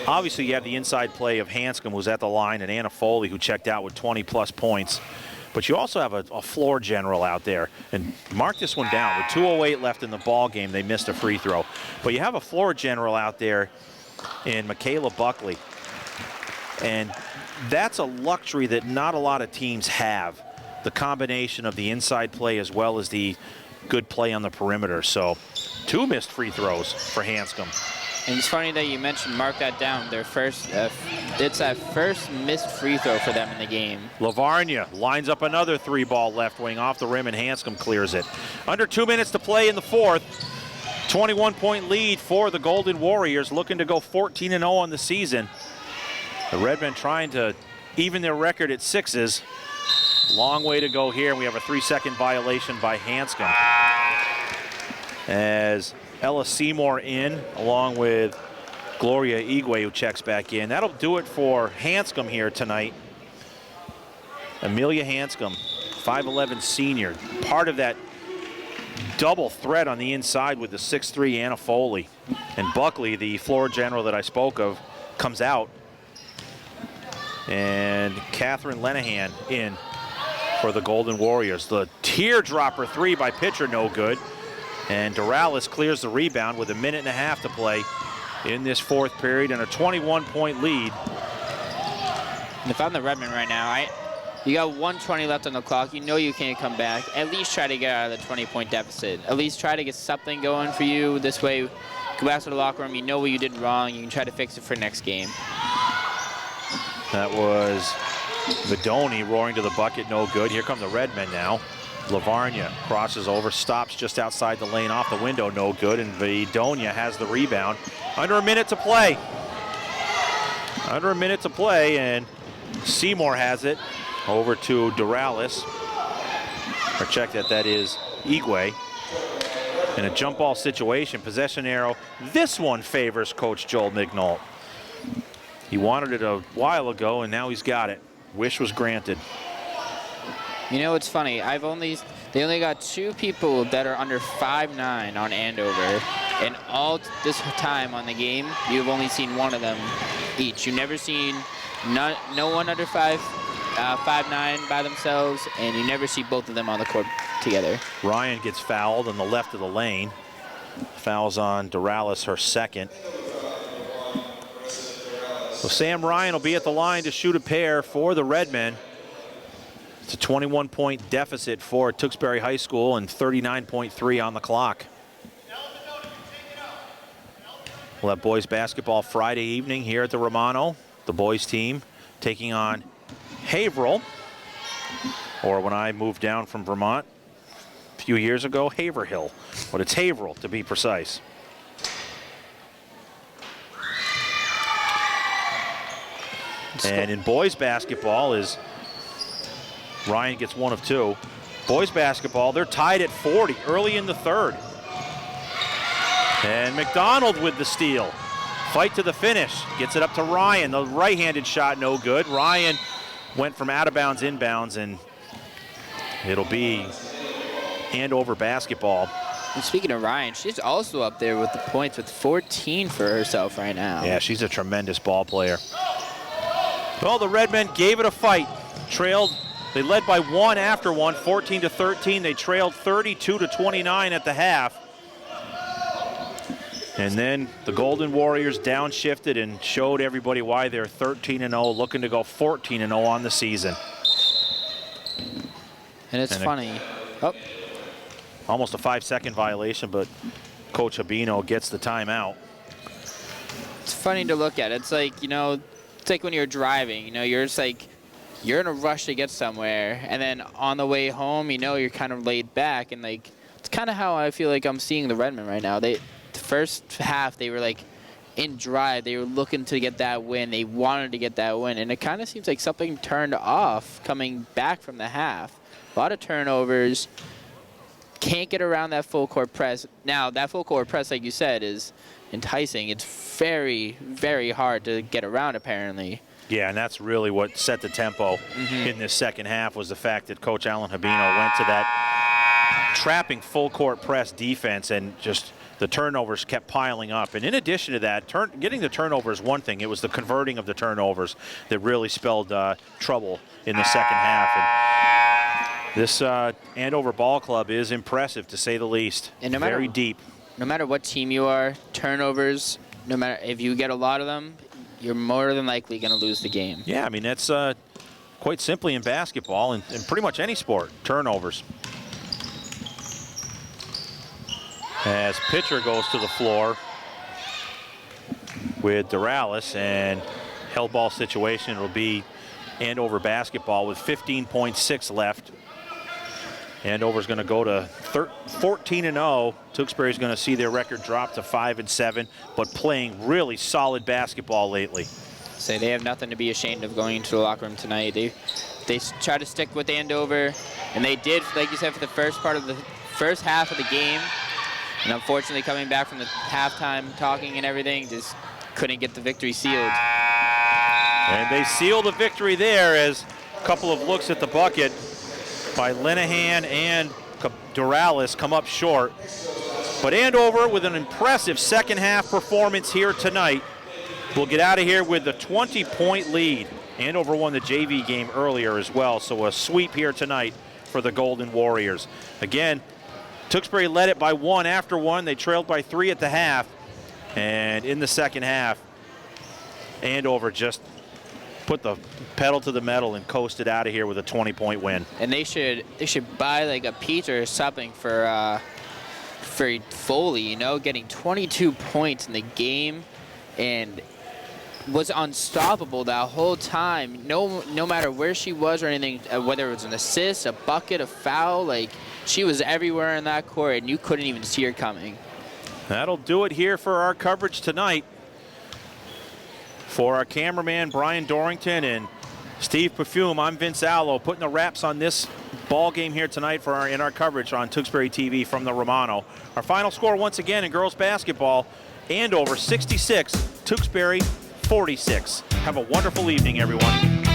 obviously you have the inside play of Hanscom, who's at the line, and Anna Foley, who checked out with 20-plus points. But you also have a floor general out there. And mark this one down. With 2:08 left in the ball game, they missed a free throw. But you have a floor general out there in Michaela Buckley. And that's a luxury that not a lot of teams have. The combination of the inside play as well as the good play on the perimeter. So 2 missed free throws for Hanscom. And it's funny that you mentioned, mark that down, their first, it's that first missed free throw for them in the game. Lavarnia lines up another 3-ball left wing off the rim, and Hanscom clears it. Under 2 minutes to play in the fourth. 21-point lead for the Golden Warriors, looking to go 14-0 on the season. The Redmen trying to even their record at 6s. Long way to go here. We have a 3-second violation by Hanscom. As Ella Seymour in, along with Gloria Igwe, who checks back in. That'll do it for Hanscom here tonight. Amelia Hanscom, 5'11" senior, part of that double threat on the inside with the 6'3" Anna Foley. And Buckley, the floor general that I spoke of, comes out. And Catherine Lenahan in for the Golden Warriors. The teardropper 3 by pitcher, no good. And Doralis clears the rebound with 1.5 minutes to play in this fourth period and a 21-point lead. And if I'm the Redmen right now, you got 1:20 left on the clock. You know you can't come back. At least try to get out of the 20-point deficit. At least try to get something going for you. This way, go back to the locker room. You know what you did wrong. You can try to fix it for next game. That was Vidoni roaring to the bucket, no good. Here come the Redmen now. Lavarnia crosses over, stops just outside the lane, off the window, no good, and Vidonia has the rebound. Under 1 minute to play. Under 1 minute to play, and Seymour has it over to Doralis. Or check that is Igwe. In a jump ball situation, possession arrow. This one favors Coach Joel Mignault. He wanted it a while ago, and now he's got it. Wish was granted. You know, it's funny. They only got 2 people that are under 5'9" on Andover. And all this time on the game, you've only seen one of them each. You've never seen no one under 5'9" by themselves, and you never see both of them on the court together. Ryan gets fouled on the left of the lane. Fouls on Doralis, her second. So Sam Ryan will be at the line to shoot a pair for the Redmen. It's a 21-point deficit for Tewksbury High School and 39.3 on the clock. We'll have boys basketball Friday evening here at the Romano. The boys team taking on Haverhill, or when I moved down from Vermont a few years ago, Haverhill. But it's Haverhill to be precise. And in boys basketball is Ryan gets 1 of 2. Boys basketball, they're tied at 40 early in the third. And McDonald with the steal. Fight to the finish. Gets it up to Ryan. The right-handed shot, no good. Ryan went from out of bounds, inbounds, and it'll be Andover basketball. And speaking of Ryan, she's also up there with the points with 14 for herself right now. Yeah, she's a tremendous ball player. Well, the Redmen gave it a fight. They led by 1 after 1, 14-13. They trailed 32-29 at the half. And then the Golden Warriors downshifted and showed everybody why they're 13-0, looking to go 14-0 on the season. And it's funny. Almost a 5-second violation, but Coach Habino gets the timeout. It's funny to look at. It's like, it's like when you're driving, you're just like, you're in a rush to get somewhere, and then on the way home, you're kind of laid back, and like, it's kind of how I feel like I'm seeing the Redmen right now. The first half, they were like in drive. They were looking to get that win. They wanted to get that win, and it kind of seems like something turned off coming back from the half. A lot of turnovers. Can't get around that full court press. Now, that full court press, like you said, is enticing. It's very, very hard to get around, apparently. Yeah, and that's really what set the tempo in this second half, was the fact that Coach Alan Habino went to that trapping full court press defense, and just the turnovers kept piling up. And in addition to that, getting the turnover is one thing. It was the converting of the turnovers that really spelled trouble in the second half. And this Andover Ball Club is impressive, to say the least. And very deep. No matter what team you are, turnovers, no matter if you get a lot of them, you're more than likely going to lose the game. Yeah, I mean, that's quite simply in basketball and in pretty much any sport, turnovers. as pitcher goes to the floor with Doralis, and held ball situation. It'll be Andover basketball with 15.6 left. Andover's going to go to 14-0. Tewksbury's going to see their record drop to 5-7, but playing really solid basketball lately. So they have nothing to be ashamed of going into the locker room tonight. They try to stick with Andover, and they did, like you said, for the first half of the game. And unfortunately, coming back from the halftime talking and everything, just couldn't get the victory sealed. And they seal the victory there as a couple of looks at the bucket by Linehan and Doralis come up short. But Andover, with an impressive second half performance here tonight, will get out of here with a 20-point lead. Andover won the JV game earlier as well, so a sweep here tonight for the Golden Warriors. Again, Tewksbury led it by 1 after 1. They trailed by 3 at the half. And in the second half, Andover just put the pedal to the metal and coasted out of here with a 20-point win. And they should buy like a pizza or something for Foley, you know, getting 22 points in the game and was unstoppable that whole time. No matter where she was or anything, whether it was an assist, a bucket, a foul, like she was everywhere in that court and you couldn't even see her coming. That'll do it here for our coverage tonight. For our cameraman, Brian Dorrington and Steve Perfume, I'm Vince Allo, putting the wraps on this ball game here tonight in our coverage on Tewksbury TV from the Romano. Our final score once again in girls basketball, Andover 66, Tewksbury 46. Have a wonderful evening, everyone.